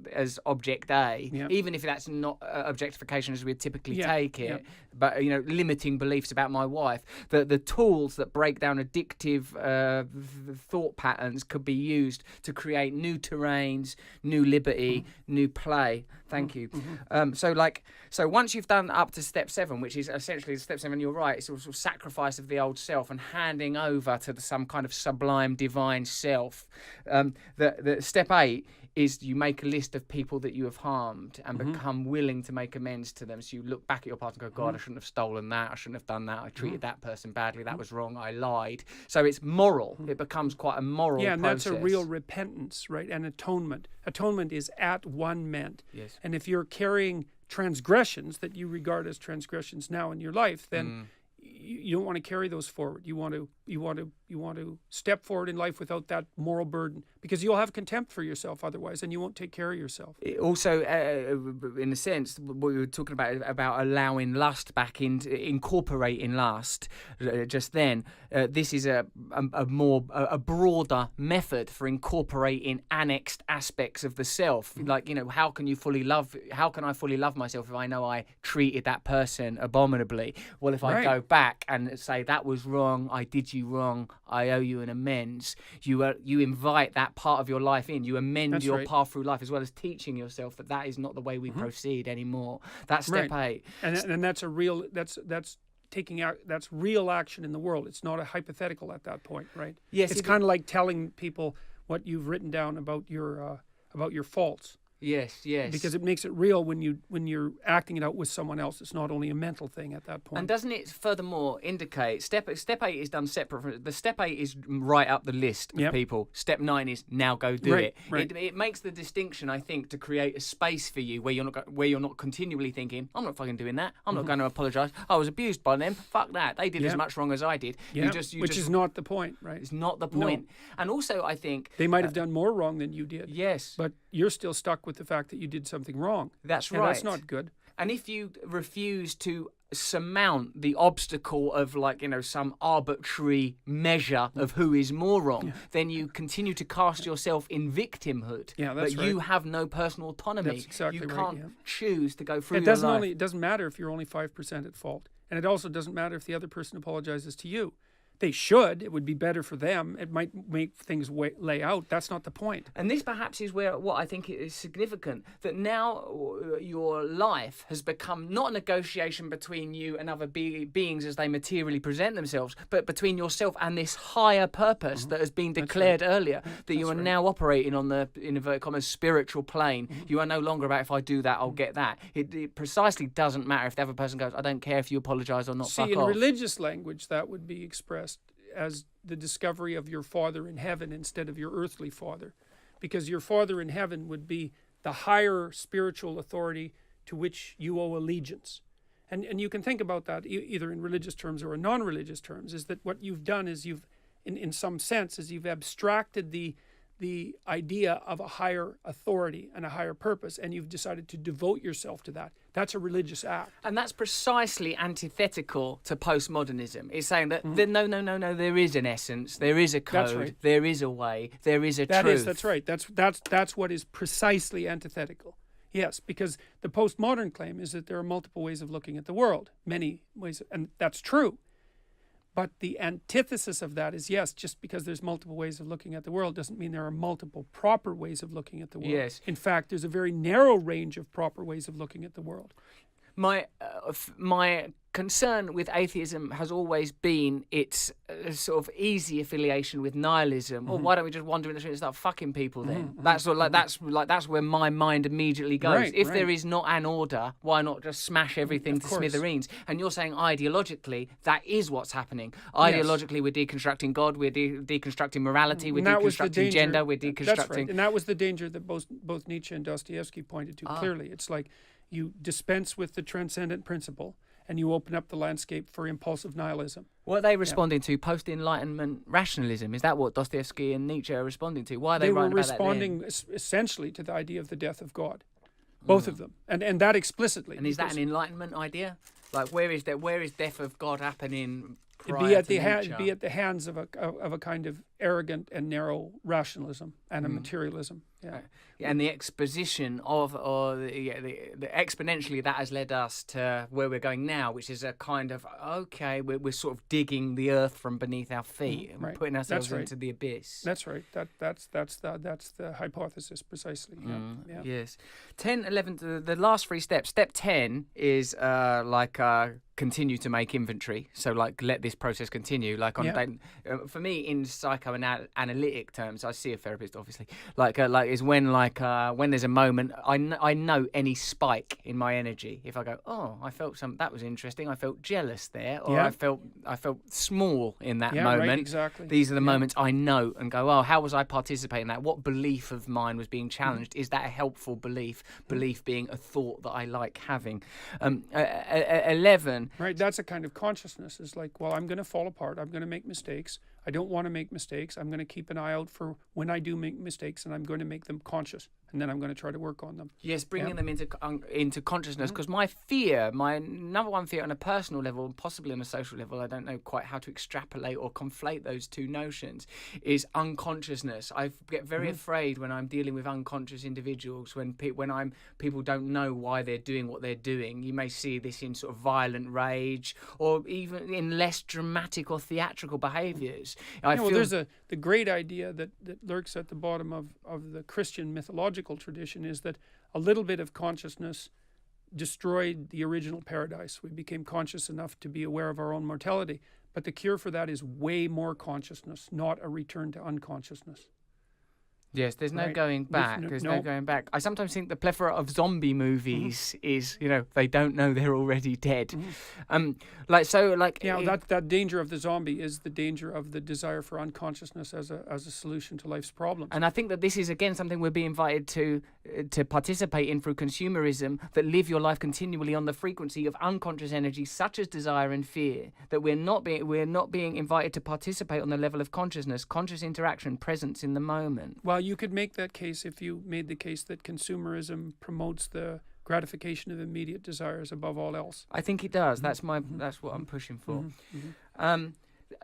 object A, even if that's not objectification as we typically take it, but limiting beliefs about my wife, the tools that break down addictive thought patterns could be used to create new terrains, new liberty, new play. Thank you. So once you've done up to step 7, which is essentially step 7, you're right, it's sort of sacrifice of the old self and handing over to some kind of sublime divine self. The step 8 is you make a list of people that you have harmed and become willing to make amends to them. So you look back at your past and go, God, I shouldn't have stolen that. I shouldn't have done that. I treated that person badly. That was wrong. I lied. So it's moral. It becomes quite a moral process. Yeah, and that's a real repentance, right? And atonement. Atonement is at one meant. Yes. And if you're carrying transgressions that you regard as transgressions now in your life, then you don't want to carry those forward. You want to step forward in life without that moral burden, because you'll have contempt for yourself otherwise, and you won't take care of yourself. Also, in a sense, what we were talking about allowing lust back in, incorporating lust. Just then, this is a broader method for incorporating annexed aspects of the self. Like, how can I fully love myself if I know I treated that person abominably? Well, if I go back and say that was wrong, I did you wrong, I owe you an amends, you invite that part of your life in, you amend your path through life, as well as teaching yourself that is not the way we proceed anymore. That's step 8. And that's a real that's taking out, that's real action in the world. It's not a hypothetical at that point, right? Yes, it's kind of like telling people what you've written down about your faults. Yes. Because it makes it real when you're acting it out with someone else. It's not only a mental thing at that point. And doesn't it furthermore indicate step 8 is done separate from the step 8 is write up the list of people. Step 9 is now go do it. It makes the distinction, I think, to create a space for you where you're not continually thinking, I'm not fucking doing that. I'm not going to apologise. I was abused by them. Fuck that. They did as much wrong as I did. Which is not the point, right? It's not the point. No. And also, I think they might have done more wrong than you did. Yes, but you're still stuck with the fact that you did something wrong. That's right. And that's not good. And if you refuse to surmount the obstacle of some arbitrary measure of who is more wrong, then you continue to cast yourself in victimhood. Yeah, that's right. You have no personal autonomy. That's exactly you right. can't choose to go through your life. It doesn't matter if you're only 5% at fault. And it also doesn't matter if the other person apologizes to you. They should. It would be better for them. It might make things lay out. That's not the point. And this perhaps is where what I think is significant, that now your life has become not a negotiation between you and other beings as they materially present themselves, but between yourself and this higher purpose that has been declared earlier, that you are now operating on the, in inverted commas, spiritual plane. You are no longer about, if I do that, I'll get that. It precisely doesn't matter if the other person goes, I don't care if you apologise or not, See, fuck in off. religious language, that would be expressed as the discovery of your Father in heaven instead of your earthly father, because your Father in heaven would be the higher spiritual authority to which you owe allegiance. And you can think about that either in religious terms or in non-religious terms, is that what you've done is you've, in some sense, is you've abstracted the idea of a higher authority and a higher purpose, and you've decided to devote yourself to that. That's a religious act. And that's precisely antithetical to postmodernism. It's saying that no, there is an essence, there is a code, there is a way, there is a truth. That's right. That's what is precisely antithetical. Yes, because the postmodern claim is that there are multiple ways of looking at the world, many ways, and that's true. But the antithesis of that is, yes, just because there's multiple ways of looking at the world doesn't mean there are multiple proper ways of looking at the world. Yes. In fact, there's a very narrow range of proper ways of looking at the world. My concern with atheism has always been its sort of easy affiliation with nihilism. Well, why don't we just wander in the street and start fucking people then? That's where my mind immediately goes. Right, if there is not an order, why not just smash everything to smithereens? And you're saying ideologically that is what's happening. Ideologically, we're deconstructing God, we're deconstructing morality, we're deconstructing gender, we're deconstructing. That's right. And that was the danger that both Nietzsche and Dostoevsky pointed to clearly. It's like you dispense with the transcendent principle, and you open up the landscape for impulsive nihilism. What are they responding to? Post-Enlightenment rationalism? Is that what Dostoevsky and Nietzsche are responding to? Why are they writing about that then? They were responding essentially to the idea of the death of God. Both of them. And that explicitly. And is that an Enlightenment idea? Like, where is death of God happening It'd prior be at the hands of a kind of arrogant and narrow rationalism and a materialism. Yeah. And the exposition of, the exponentially that has led us to where we're going now, which is a kind of, okay, we're sort of digging the earth from beneath our feet and putting ourselves into the abyss. That's right. That's the hypothesis precisely. Yeah. Yes. 10, 11, the last three steps. Step 10 is continue to make inventory. So like let this process continue. Like for me in psychoanalytic terms, I see a therapist obviously. Like is when there's a moment I know any spike in my energy. If I go, oh, I felt that was interesting. I felt jealous there, or I felt small in that moment. Right, exactly. These are the moments I know and go, oh, how was I participating in that? What belief of mine was being challenged? Is that a helpful belief? Belief being a thought that I like having. 11. Right, that's a kind of consciousness. It's like, well, I'm going to fall apart. I'm going to make mistakes. I don't want to make mistakes. I'm going to keep an eye out for when I do make mistakes, and I'm going to make them conscious, and then I'm going to try to work on them. Yes, bringing them into consciousness, because my number one fear on a personal level, and possibly on a social level, I don't know quite how to extrapolate or conflate those two notions, is unconsciousness. I get very afraid when I'm dealing with unconscious individuals, when people don't know why they're doing what they're doing. You may see this in sort of violent rage, or even in less dramatic or theatrical behaviours. There's the great idea that lurks at the bottom of the Christian mythological tradition is that a little bit of consciousness destroyed the original paradise. We became conscious enough to be aware of our own mortality. But the cure for that is way more consciousness, not a return to unconsciousness. Yes, there's no going back. There's no going back. I sometimes think the plethora of zombie movies is, they don't know they're already dead. That danger of the zombie is the danger of the desire for unconsciousness as a solution to life's problems. And I think that this is again something we're being invited to participate in through consumerism, that live your life continually on the frequency of unconscious energy such as desire and fear. That we're not being invited to participate on the level of consciousness, conscious interaction, presence in the moment. Well, you could make that case if you made the case that consumerism promotes the gratification of immediate desires above all else. I think it does. That's what I'm pushing for.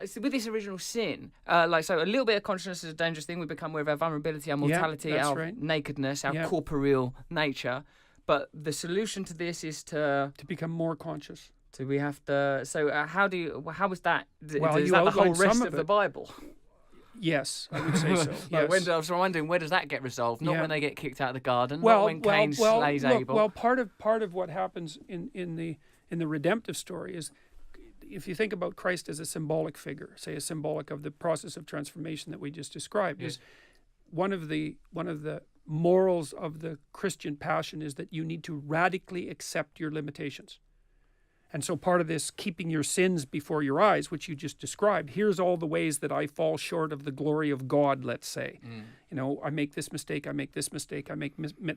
So with this original sin, a little bit of consciousness is a dangerous thing. We become aware of our vulnerability, our mortality, our nakedness, our corporeal nature. But the solution to this is to become more conscious. Do we have to? So how was that? Well, is you that the whole outlined rest some of of the it. Bible? Yes, I would say so. Like, Yes. I was wondering, where does that get resolved? Not Yeah. when they get kicked out of the garden. Not when Cain slays look, Abel. well, part of what happens in the redemptive story is, if you think about Christ as a symbolic figure, say a symbolic of the process of transformation that we just described, is one of the morals of the Christian passion is that you need to radically accept your limitations. And so part of this keeping your sins before your eyes, which you just described, here's all the ways that I fall short of the glory of God, let's say. You know, I make this mistake, I make this mistake, I make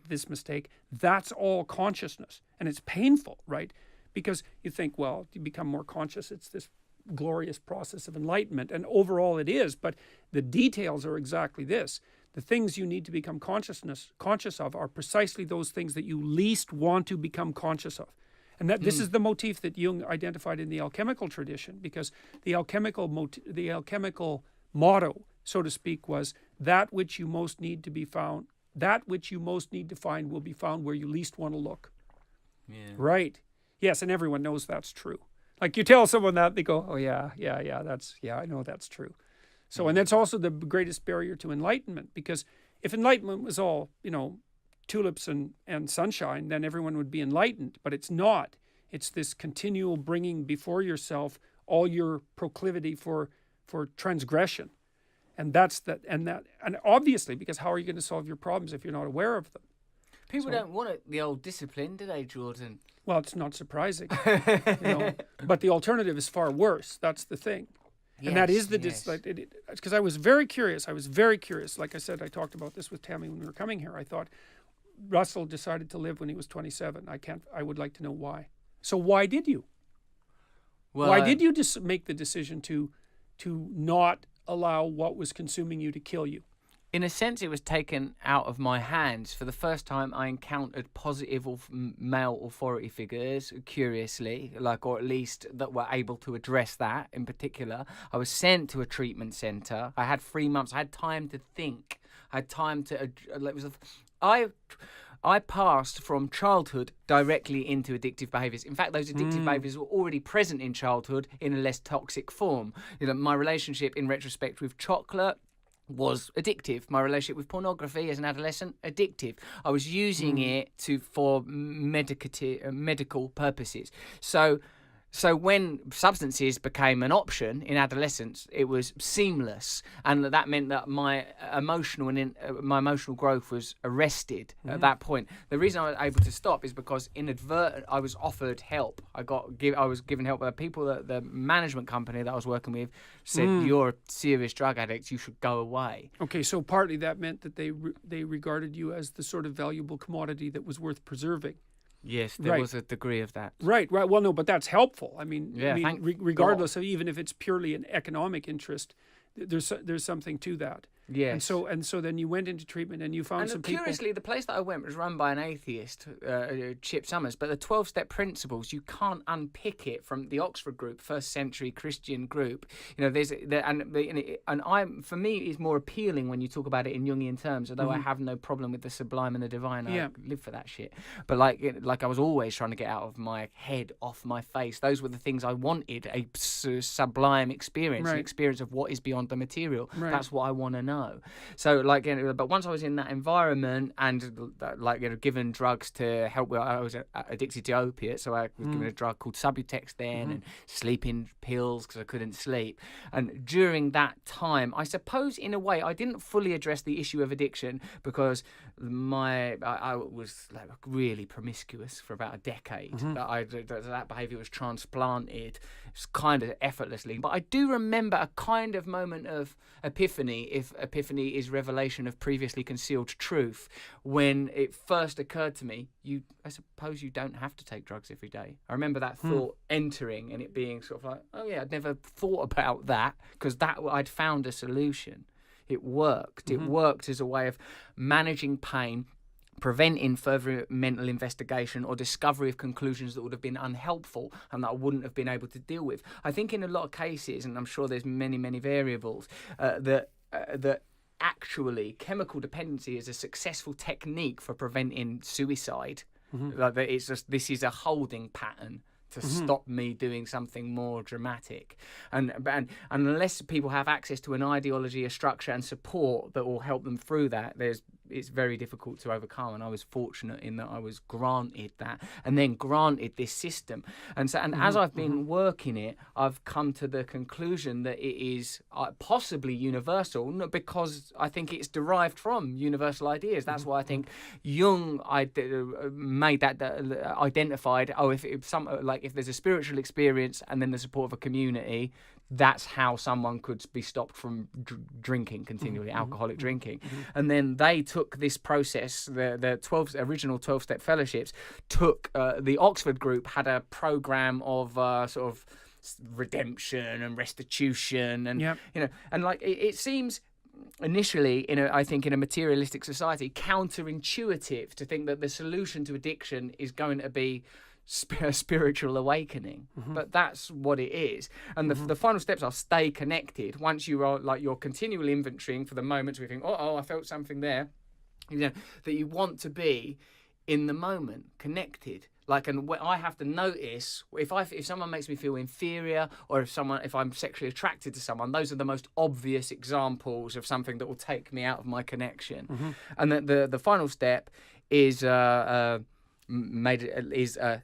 this mistake. That's all consciousness. And it's painful, right? Because you think, well, you become more conscious. It's this glorious process of enlightenment. And overall it is, but the details are exactly this. The things you need to become conscious of are precisely those things that you least want to become conscious of. And that this is the motif that Jung identified in the alchemical tradition, because the alchemical motto, so to speak, was that which you most need to be found, that which you most need to find will be found where you least want to look. Yeah. Right. Yes, and everyone knows that's true. Like, you tell someone that, they go, oh yeah, I know that's true. So, and that's also the greatest barrier to enlightenment, because if enlightenment was all, you know, tulips and sunshine, then everyone would be enlightened. But it's not. It's this continual bringing before yourself all your proclivity for transgression. And and obviously, because how are you going to solve your problems if you're not aware of them? People don't want the old discipline, do they, Jordan? Well, it's not surprising, you know. But the alternative is far worse. That's the thing. And that is because I was very curious. Like I said, I talked about this with Tammy when we were coming here. I thought, Russell decided to live when he was 27. I would like to know why. So why did you? Well, why did you make the decision to not allow what was consuming you to kill you? In a sense, it was taken out of my hands. For the first time, I encountered positive male authority figures, curiously, or at least that were able to address that in particular. I was sent to a treatment centre. I had 3 months. I had time to think. I had time to... I passed from childhood directly into addictive behaviours. In fact, those addictive behaviours were already present in childhood in a less toxic form. You know, my relationship in retrospect with chocolate was addictive. My relationship with pornography as an adolescent, addictive. I was using it for medical purposes. So when substances became an option in adolescence, it was seamless, and that meant that my emotional growth was arrested at that point. The reason I was able to stop is because I was offered help. I was given help by people. The management company that I was working with said, "You're a serious drug addict. You should go away." Okay, so partly that meant that they regarded you as the sort of valuable commodity that was worth preserving. Yes, there was a degree of that. Right. Well, no, but that's helpful. I mean, regardless God. of even if it's purely an economic interest, there's something to that. Yes. And so then you went into treatment and you found some people. Curiously, the place that I went was run by an atheist, Chip Summers. But the 12-step principles, you can't unpick it from the Oxford group, first century Christian group. You know, for me, it's more appealing when you talk about it in Jungian terms. Although I have no problem with the sublime and the divine, I live for that shit. But like I was always trying to get out of my head, off my face. Those were the things I wanted: a sublime experience, an experience of what is beyond the material. Right. That's what I want to know. So, but once I was in that environment and given drugs to help with, I was addicted to opiates, so I was given a drug called Subutex then, and sleeping pills because I couldn't sleep. And during that time, I suppose in a way I didn't fully address the issue of addiction because I was really promiscuous for about a decade. That behaviour was transplanted kind of effortlessly. But I do remember a kind of moment of epiphany, if epiphany is revelation of previously concealed truth, when it first occurred to me, I suppose you don't have to take drugs every day. I remember that thought entering and it being sort of like, oh yeah, I'd never thought about that, because I'd found a solution. It worked. It worked as a way of managing pain, preventing further mental investigation or discovery of conclusions that would have been unhelpful and that I wouldn't have been able to deal with. I think in a lot of cases, and I'm sure there's many, many variables, that actually chemical dependency is a successful technique for preventing suicide. It's just, this is a holding pattern to stop me doing something more dramatic. And unless people have access to an ideology, a structure and support that will help them through that, it's very difficult to overcome. And I was fortunate in that I was granted that, and then granted this system. And so, as I've been working it, I've come to the conclusion that it is possibly universal, not because I think it's derived from universal ideas. That's why I think Jung made that identified. Oh, if there's a spiritual experience and then the support of a community, that's how someone could be stopped from drinking continually, alcoholic drinking. And then they took this process, the original 12-step fellowships, the Oxford group had a program of sort of redemption and restitution, and it seems initially I think in a materialistic society counterintuitive to think that the solution to addiction is going to be spiritual awakening, but that's what it is. And the final steps are stay connected. Once you are you're continually inventorying for the moments where you think, I felt something there, that you want to be in the moment, connected. And I have to notice if someone makes me feel inferior, or if I'm sexually attracted to someone. Those are the most obvious examples of something that will take me out of my connection. And the final step is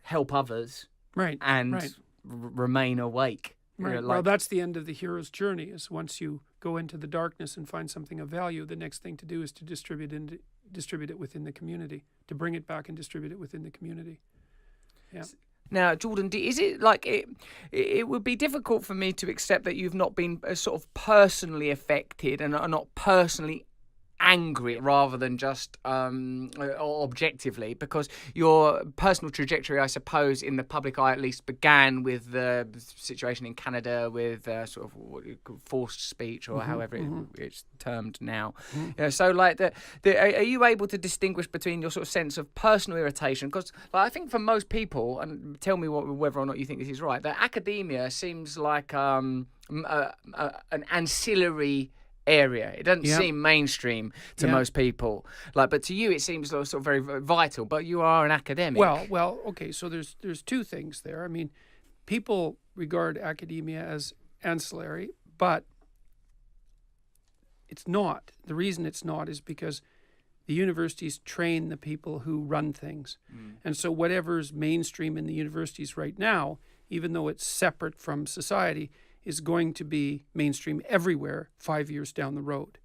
help others, right, and remain awake. Right. Well, that's the end of the hero's journey. Is once you go into the darkness and find something of value, the next thing to do is to distribute it within the community, to bring it back and distribute it within the community. Yeah. Now, Jordan, is it it would be difficult for me to accept that you've not been sort of personally affected and are not personally angry rather than just objectively, because your personal trajectory, I suppose, in the public eye at least, began with the situation in Canada with sort of what you call forced speech, or however it's termed now. So are you able to distinguish between your sort of sense of personal irritation? Because I think for most people, and tell me whether or not you think this is right, that academia seems like an ancillary area. It doesn't seem mainstream to most people, but to you it seems sort of very vital. But you are an academic. Well, okay. So there's two things there. I mean, people regard academia as ancillary, but it's not. The reason it's not is because the universities train the people who run things, and so whatever's mainstream in the universities right now, even though it's separate from society, is going to be mainstream everywhere 5 years down the road.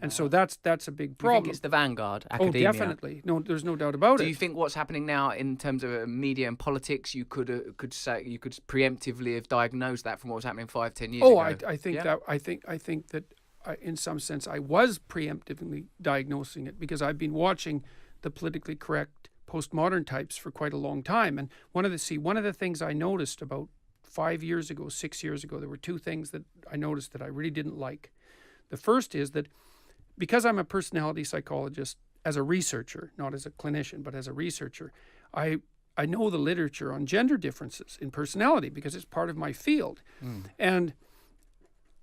And so that's a big problem. You think it's the vanguard, academia? Oh, definitely. No, there's no doubt about it. Do you think what's happening now in terms of media and politics, you could preemptively have diagnosed that from what was happening 5-10 years ago? I think that in some sense I was preemptively diagnosing it, because I've been watching the politically correct postmodern types for quite a long time. And one of the things I noticed about 6 years ago, there were two things that I noticed that I really didn't like. The first is that because I'm a personality psychologist as a researcher, not as a clinician, but as a researcher, I know the literature on gender differences in personality because it's part of my field. And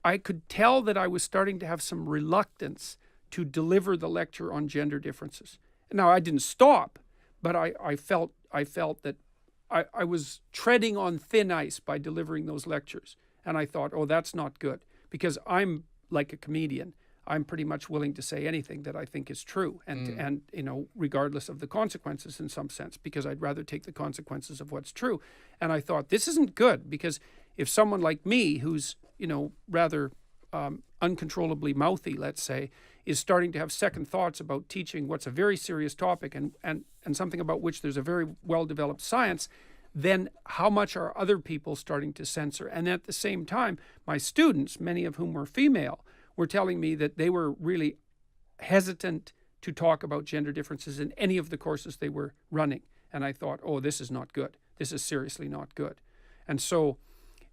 I could tell that I was starting to have some reluctance to deliver the lecture on gender differences. Now, I didn't stop, but I felt that I was treading on thin ice by delivering those lectures. And I thought, that's not good, because I'm like a comedian. I'm pretty much willing to say anything that I think is true, and regardless of the consequences in some sense, because I'd rather take the consequences of what's true. And I thought, this isn't good, because if someone like me, who's, rather uncontrollably mouthy, let's say, is starting to have second thoughts about teaching what's a very serious topic and something about which there's a very well-developed science, then how much are other people starting to censor? And at the same time, my students, many of whom were female, were telling me that they were really hesitant to talk about gender differences in any of the courses they were running. And I thought, this is not good. This is seriously not good. And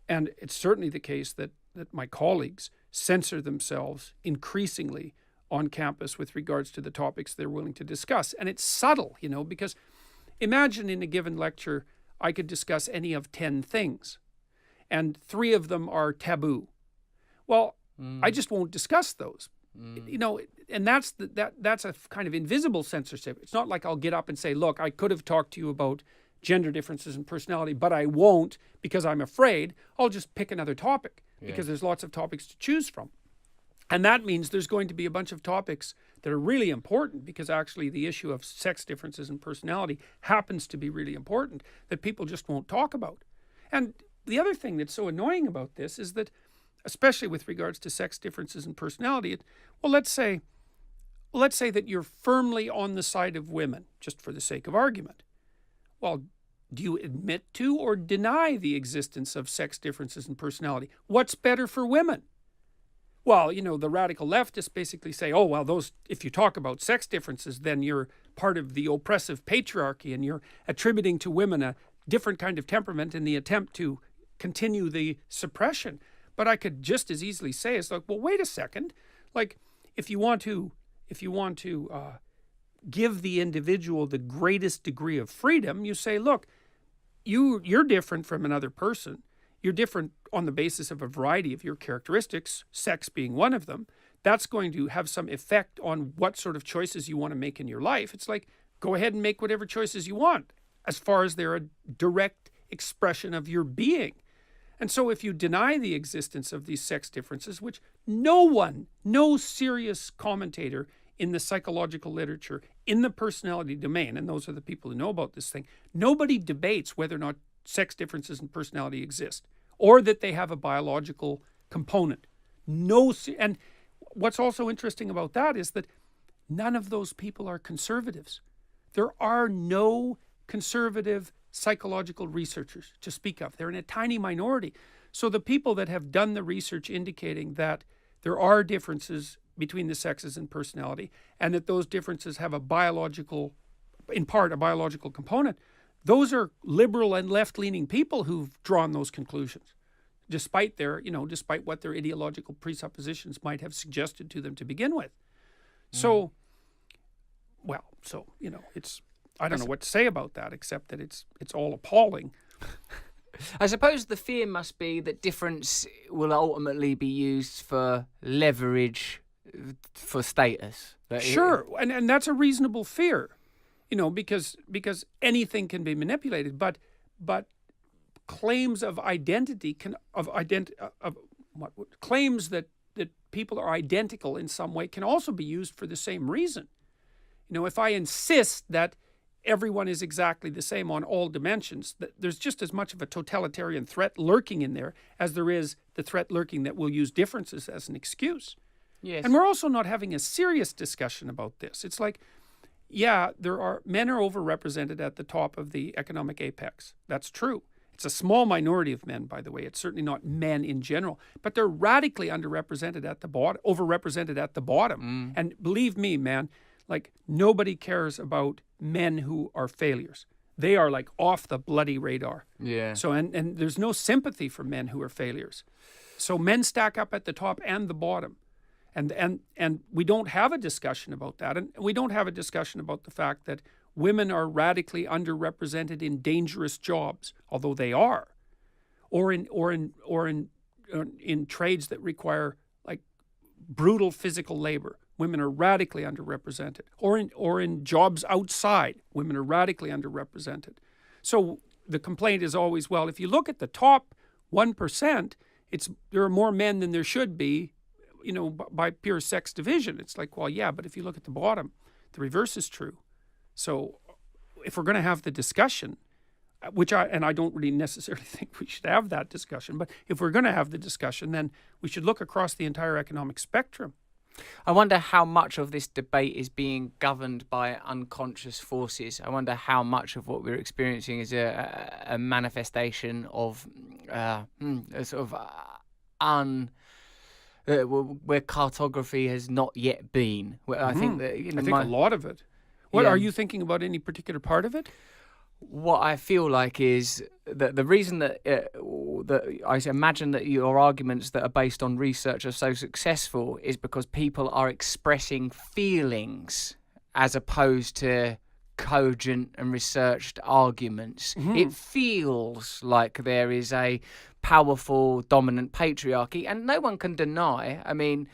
it's certainly the case that my colleagues censor themselves increasingly on campus with regards to the topics they're willing to discuss. And it's subtle, because imagine in a given lecture, I could discuss any of 10 things, and 3 of them are taboo. Well, I just won't discuss those. And that's a kind of invisible censorship. It's not like I'll get up and say, look, I could have talked to you about gender differences in personality, but I won't because I'm afraid. I'll just pick another topic because there's lots of topics to choose from. And that means there's going to be a bunch of topics that are really important, because actually the issue of sex differences in personality happens to be really important, that people just won't talk about. And the other thing that's so annoying about this is that, especially with regards to sex differences in personality, let's say that you're firmly on the side of women, just for the sake of argument. Well, do you admit to or deny the existence of sex differences in personality? What's better for women? Well, the radical leftists basically say, oh, well, if you talk about sex differences, then you're part of the oppressive patriarchy and you're attributing to women a different kind of temperament in the attempt to continue the suppression. But I could just as easily say, it's like, well, wait a second. Like, if you want to give the individual the greatest degree of freedom, you say, look, you're different from another person. You're different on the basis of a variety of your characteristics, sex being one of them. That's going to have some effect on what sort of choices you want to make in your life. It's like, go ahead and make whatever choices you want, as far as they're a direct expression of your being. And so if you deny the existence of these sex differences, which no serious commentator in the psychological literature, in the personality domain, and those are the people who know about this thing, nobody debates whether or not sex differences in personality exist, or that they have a biological component. And what's also interesting about that is that none of those people are conservatives. There are no conservative psychological researchers to speak of. They're in a tiny minority. So the people that have done the research indicating that there are differences between the sexes in personality, and that those differences have in part a biological component, those are liberal and left-leaning people who've drawn those conclusions, despite what their ideological presuppositions might have suggested to them to begin with. So, it's, I don't know what to say about that, except that it's all appalling. I suppose the fear must be that difference will ultimately be used for leverage, for status. Sure, and that's a reasonable fear. Because anything can be manipulated, but claims of identity claims that people are identical in some way can also be used for the same reason. If I insist that everyone is exactly the same on all dimensions, there's just as much of a totalitarian threat lurking in there as there is the threat lurking that we'll use differences as an excuse. Yes. And we're also not having a serious discussion about this. It's like, yeah, men are overrepresented at the top of the economic apex. That's true. It's a small minority of men, by the way. It's certainly not men in general, but they're radically underrepresented at the bottom, overrepresented at the bottom. And believe me, man, like, nobody cares about men who are failures. They are like off the bloody radar. Yeah. So and there's no sympathy for men who are failures. So men stack up at the top and the bottom. And we don't have a discussion about that. And we don't have a discussion about the fact that women are radically underrepresented in dangerous jobs, although they are, or in trades that require like brutal physical labor. Women are radically underrepresented, or in jobs outside, women are radically underrepresented. So the complaint is always, well, if you look at the top 1%, there are more men than there should be, by pure sex division. It's like, well, yeah, but if you look at the bottom, the reverse is true. So if we're going to have the discussion, I don't really necessarily think we should have that discussion, but if we're going to have the discussion, then we should look across the entire economic spectrum. I wonder how much of this debate is being governed by unconscious forces. I wonder how much of what we're experiencing is a manifestation of a sort of where cartography has not yet been. I think that a lot of it. Are you thinking about any particular part of it? What I feel like is that the reason that I imagine that your arguments that are based on research are so successful is because people are expressing feelings as opposed to cogent and researched arguments. It feels like there is a powerful, dominant patriarchy, and no one can deny, I mean,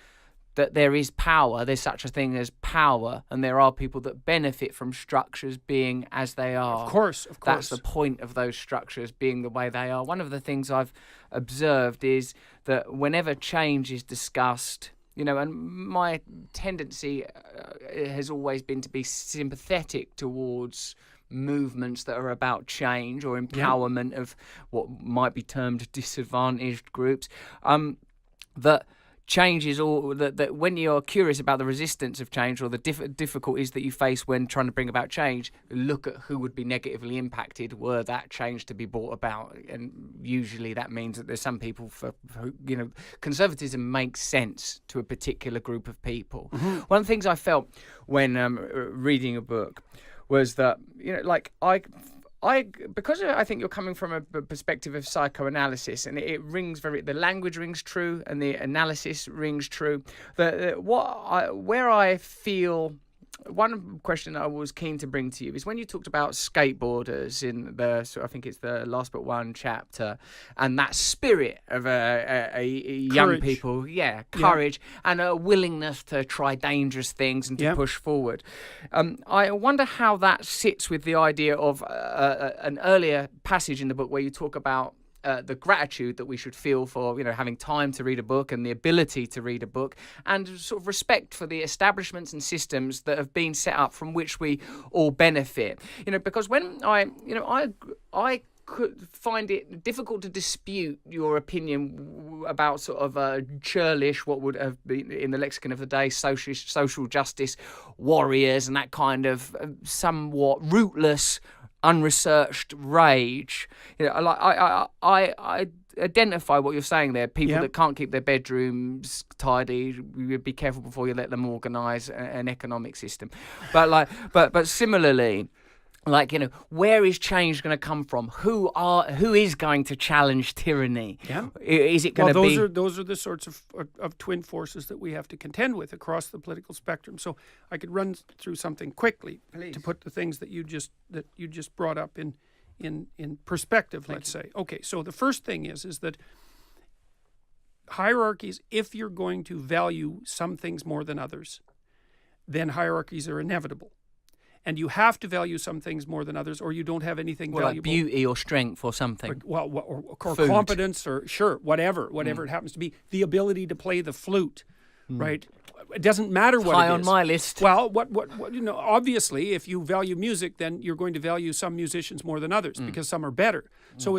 that there is power, there's such a thing as power, and there are people that benefit from structures being as they are. Of course. That's the point of those structures being the way they are. One of the things I've observed is that whenever change is discussed, and my tendency has always been to be sympathetic towards movements that are about change or empowerment of what might be termed disadvantaged groups, that change is all that when you're curious about the resistance of change or the difficulties that you face when trying to bring about change, look at who would be negatively impacted were that change to be brought about. And usually that means that there's some people for who, conservatism makes sense to a particular group of people. Mm-hmm. One of the things I felt when reading a book was that, because I think you're coming from a perspective of psychoanalysis, and it rings the language rings true and the analysis rings true. Where I feel, one question I was keen to bring to you is when you talked about skateboarders in I think it's the last but one chapter, and that spirit of young people, courage and a willingness to try dangerous things and to push forward. I wonder how that sits with the idea of an earlier passage in the book where you talk about the gratitude that we should feel for, having time to read a book and the ability to read a book, and sort of respect for the establishments and systems that have been set up from which we all benefit. Because when I could find it difficult to dispute your opinion about sort of churlish, what would have been in the lexicon of the day, social justice warriors, and that kind of somewhat rootless, unresearched rage. I identify what you're saying there. People that can't keep their bedrooms tidy, you be careful before you let them organise an economic system. But similarly, where is change going to come from? Who is going to challenge tyranny? Yeah. Is it going to be? Those are the sorts of twin forces that we have to contend with across the political spectrum. So I could run through something quickly to put the things that you just brought up in perspective. Let's say. Okay. So the first thing is that hierarchies, if you're going to value some things more than others, then hierarchies are inevitable. And you have to value some things more than others, or you don't have anything valuable. Like beauty or strength or something. Or competence, or whatever it happens to be. The ability to play the flute, right? It doesn't matter what it is. High on my list. Well, obviously, if you value music, then you're going to value some musicians more than others because some are better. So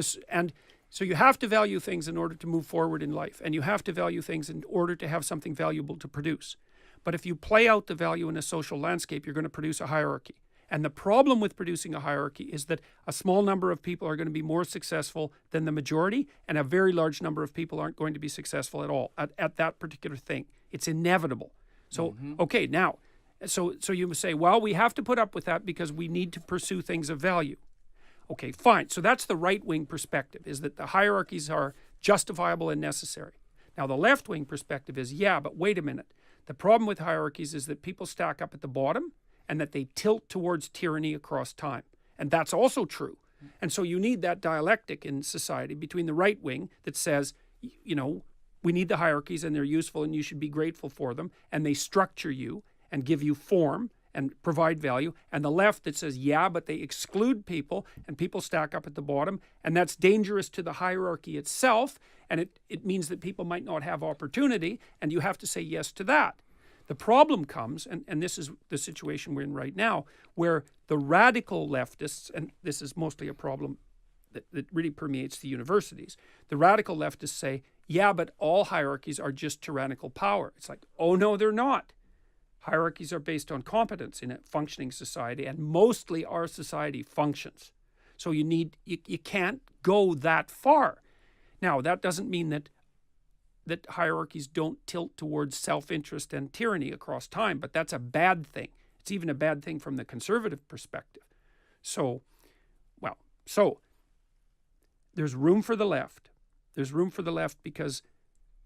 you have to value things in order to move forward in life, and you have to value things in order to have something valuable to produce. But if you play out the value in a social landscape, you're going to produce a hierarchy. And the problem with producing a hierarchy is that a small number of people are going to be more successful than the majority, and a very large number of people aren't going to be successful at all at that particular thing. It's inevitable. So, okay, now, so you say, well, we have to put up with that because we need to pursue things of value. Okay, fine. So that's the right-wing perspective, is that the hierarchies are justifiable and necessary. Now, the left-wing perspective is, but wait a minute. The problem with hierarchies is that people stack up at the bottom and that they tilt towards tyranny across time. And that's also true. And so you need that dialectic in society between the right wing that says, we need the hierarchies and they're useful and you should be grateful for them, and they structure you and give you form and provide value, and the left that says, but they exclude people and people stack up at the bottom, and that's dangerous to the hierarchy itself, and it means that people might not have opportunity, and you have to say yes to that. The problem comes, and this is the situation we're in right now, where the radical leftists, and this is mostly a problem that really permeates the universities, the radical leftists say, but all hierarchies are just tyrannical power. It's like, oh no, they're not. Hierarchies are based on competence in a functioning society, and mostly our society functions. So you can't go that far. Now, that doesn't mean that hierarchies don't tilt towards self-interest and tyranny across time, but that's a bad thing. It's even a bad thing from the conservative perspective. So there's room for the left. There's room for the left because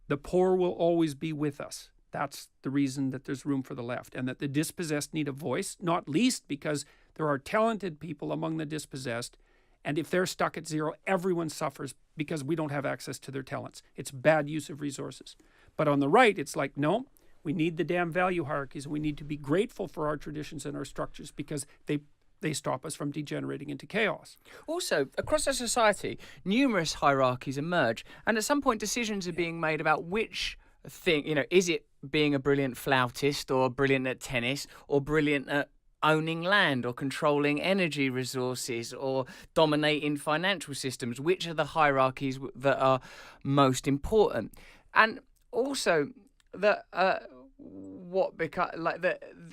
the poor will always be with us. That's the reason that there's room for the left, and that the dispossessed need a voice, not least because there are talented people among the dispossessed, and if they're stuck at zero, everyone suffers because we don't have access to their talents. It's bad use of resources. But on the right, it's like, no, We need the damn value hierarchies, and we need to be grateful for our traditions and our structures because they stop us from degenerating into chaos. Also, across our society, numerous hierarchies emerge, and at some point decisions are being made about which thing, is it being a brilliant flautist or brilliant at tennis or brilliant at owning land or controlling energy resources or dominating financial systems? Which are the hierarchies that are most important? And also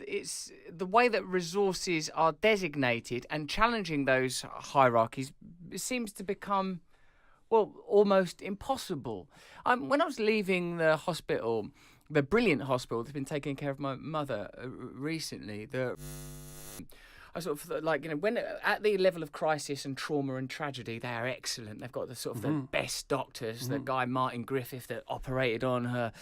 it's the way that resources are designated, and challenging those hierarchies seems to become, well, almost impossible. When I was leaving the hospital, the brilliant hospital that's been taking care of my mother recently, I sort of like, when at the level of crisis and trauma and tragedy, they are excellent. They've got the sort of the best doctors. The guy Martin Griffith that operated on her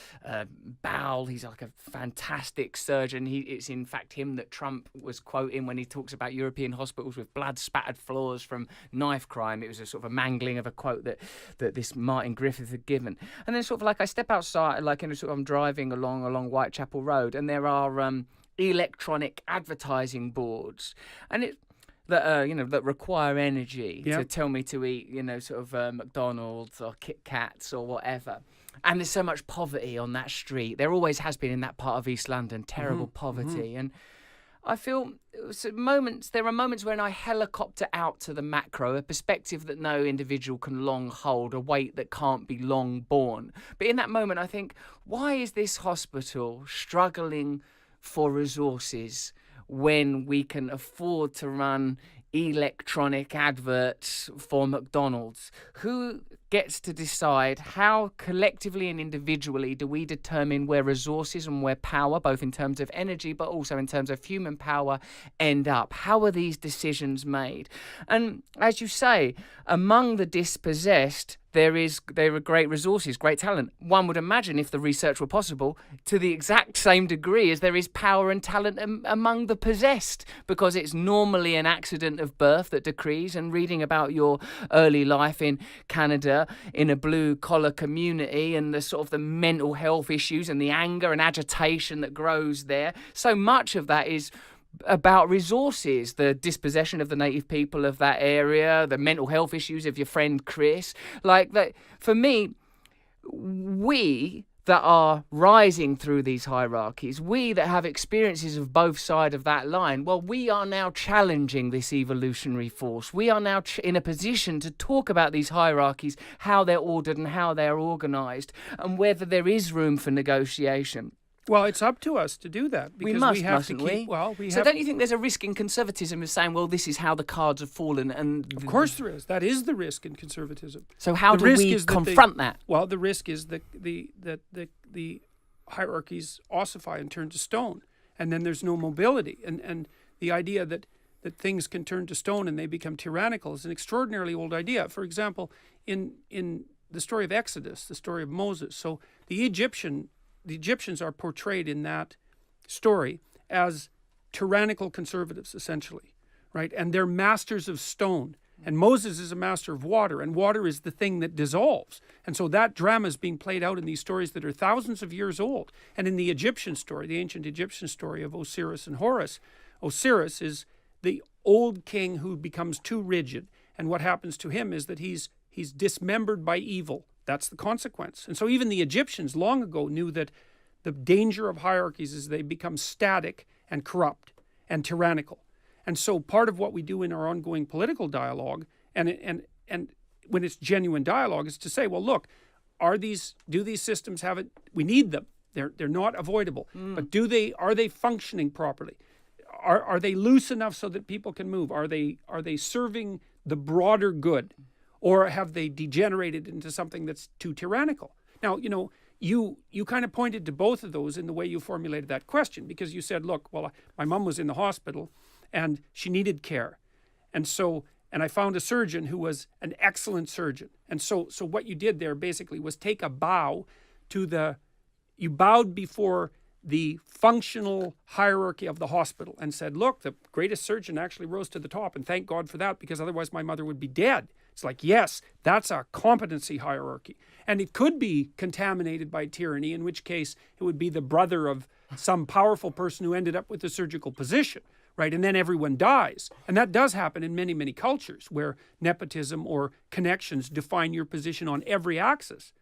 bowel, he's like a fantastic surgeon. It's in fact him that Trump was quoting when he talks about European hospitals with blood spattered floors from knife crime. It was a sort of a mangling of a quote that this Martin Griffith had given. And then sort of like I step outside, like I'm driving along Whitechapel Road, and there are electronic advertising boards, and that require energy to tell me to eat, McDonald's or Kit Kats or whatever. And there's so much poverty on that street. There always has been in that part of East London, terrible poverty. And I feel there are moments when I helicopter out to the macro, a perspective that no individual can long hold, a weight that can't be long borne. But in that moment, I think, why is this hospital struggling for resources when we can afford to run electronic adverts for McDonald's? Who gets to decide how collectively and individually do we determine where resources and where power, both in terms of energy but also in terms of human power, end up? How are these decisions made? And as you say, among the dispossessed, there are great resources, great talent. One would imagine, if the research were possible, to the exact same degree as there is power and talent among the possessed, because it's normally an accident of birth that decrees. And reading about your early life in Canada, in a blue-collar community, and the sort of the mental health issues and the anger and agitation that grows there, so much of that is about resources, the dispossession of the native people of that area, the mental health issues of your friend Chris. Like that, for me, we that are rising through these hierarchies, we that have experiences of both sides of that line, well, we are now challenging this evolutionary force. We are now in a position to talk about these hierarchies, how they're ordered and how they're organised, and whether there is room for negotiation. Well, it's up to us to do that. Because we have mustn't to keep, we? Well, So don't you think there's a risk in conservatism of saying, well, this is how the cards have fallen? And of course there is. That is the risk in conservatism. So how do we confront that? Well, the risk is that the hierarchies ossify and turn to stone, and then there's no mobility. And the idea that things can turn to stone and they become tyrannical is an extraordinarily old idea. For example, in the story of Exodus, the story of Moses, so the Egyptians are portrayed in that story as tyrannical conservatives, essentially, right? And they're masters of stone. And Moses is a master of water, and water is the thing that dissolves. And so that drama is being played out in these stories that are thousands of years old. And in the Egyptian story, the ancient Egyptian story of Osiris and Horus, Osiris is the old king who becomes too rigid. And what happens to him is that he's dismembered by evil. That's the consequence. And so even the Egyptians long ago knew that the danger of hierarchies is they become static and corrupt and tyrannical. And so part of what we do in our ongoing political dialogue, and when it's genuine dialogue, is to say, well, look, do these systems have it? We need them. They're not avoidable. But are they functioning properly? Are they loose enough so that people can move? Are they serving the broader good? Or have they degenerated into something that's too tyrannical? Now, you kind of pointed to both of those in the way you formulated that question, because you said, look, well, my mom was in the hospital and she needed care. And I found a surgeon who was an excellent surgeon. And so what you did there basically was take a bow you bowed before the functional hierarchy of the hospital and said, look, the greatest surgeon actually rose to the top, and thank God for that, because otherwise my mother would be dead. It's like, yes, that's a competency hierarchy. And it could be contaminated by tyranny, in which case it would be the brother of some powerful person who ended up with the surgical position, right? And then everyone dies. And that does happen in many, many cultures where nepotism or connections define your position on every axis.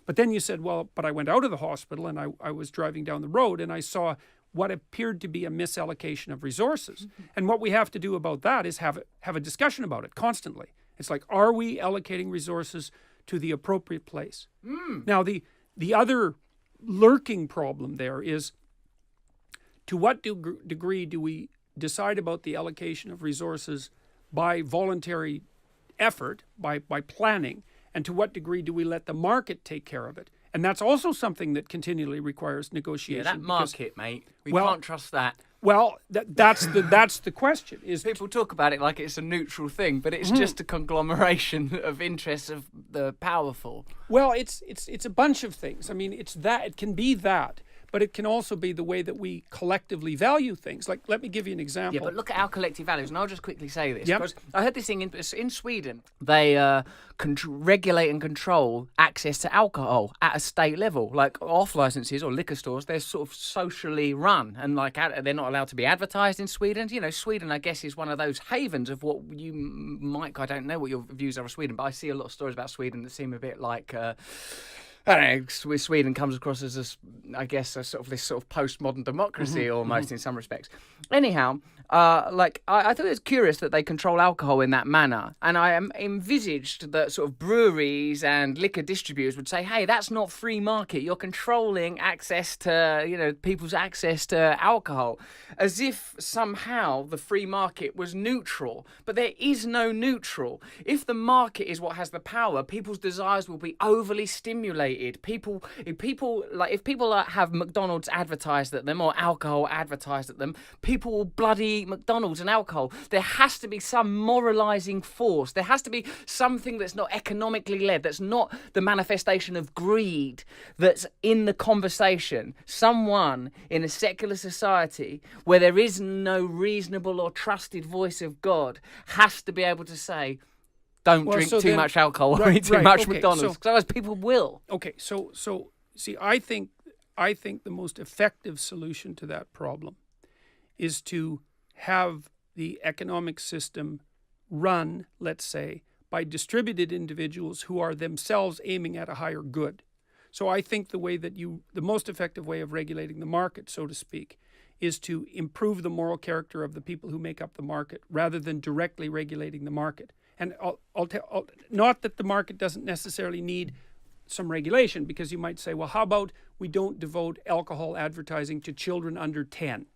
But then you said, well, but I went out of the hospital and I was driving down the road and I saw what appeared to be a misallocation of resources. Mm-hmm. And what we have to do about that is have a discussion about it constantly. It's like, are we allocating resources to the appropriate place? Now, the other lurking problem there is, to what degree do we decide about the allocation of resources by voluntary effort, by planning, and to what degree do we let the market take care of it? And that's also something that continually requires negotiation. Yeah, that market, mate. We can't trust that. Well, that's the question. Is people talk about it like it's a neutral thing, but it's just a conglomeration of interests of the powerful. Well, it's a bunch of things. I mean, it's that. It can be that. But it can also be the way that we collectively value things. Like, let me give you an example. Yeah, but look at our collective values, and I'll just quickly say this. Yep. Because I heard this thing in Sweden. They regulate and control access to alcohol at a state level. Like, off licenses or liquor stores, they're sort of socially run, and like they're not allowed to be advertised in Sweden. You know, Sweden, I guess, is one of those havens of what you might. I don't know what your views are of Sweden, but I see a lot of stories about Sweden that seem a bit like. I don't know, Sweden comes across as, a sort of this sort of postmodern democracy almost in some respects. Anyhow, I thought it was curious that they control alcohol in that manner. And I envisaged that sort of breweries and liquor distributors would say, hey, that's not free market. You're controlling access to, people's access to alcohol. As if somehow the free market was neutral. But there is no neutral. If the market is what has the power, people's desires will be overly stimulated. If people have McDonald's advertised at them or alcohol advertised at them, people will bloody eat McDonald's and alcohol. There has to be some moralizing force. There has to be something that's not economically led, that's not the manifestation of greed, that's in the conversation. Someone in a secular society where there is no reasonable or trusted voice of God has to be able to say, don't drink too much alcohol or eat too much McDonald's, because otherwise people will. Okay, so see, I think the most effective solution to that problem is to have the economic system run, let's say, by distributed individuals who are themselves aiming at a higher good. So I think the most effective way of regulating the market, so to speak, is to improve the moral character of the people who make up the market rather than directly regulating the market. And I'll not that the market doesn't necessarily need some regulation, because you might say, well, how about we don't devote alcohol advertising to children under 10?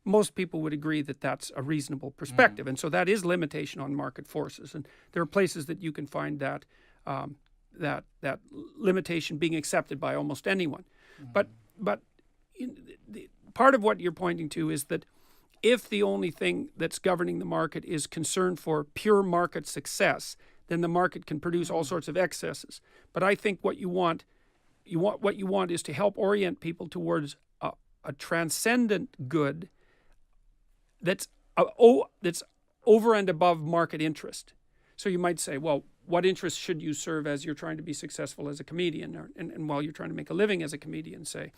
Most people would agree that that's a reasonable perspective. And so that is limitation on market forces. And there are places that you can find that limitation being accepted by almost anyone. But part of what you're pointing to is that if the only thing that's governing the market is concern for pure market success, then the market can produce all sorts of excesses. But I think what you want is to help orient people towards a transcendent good that's over and above market interest. So you might say, well, what interest should you serve as you're trying to be successful as a comedian, and while you're trying to make a living as a comedian, say?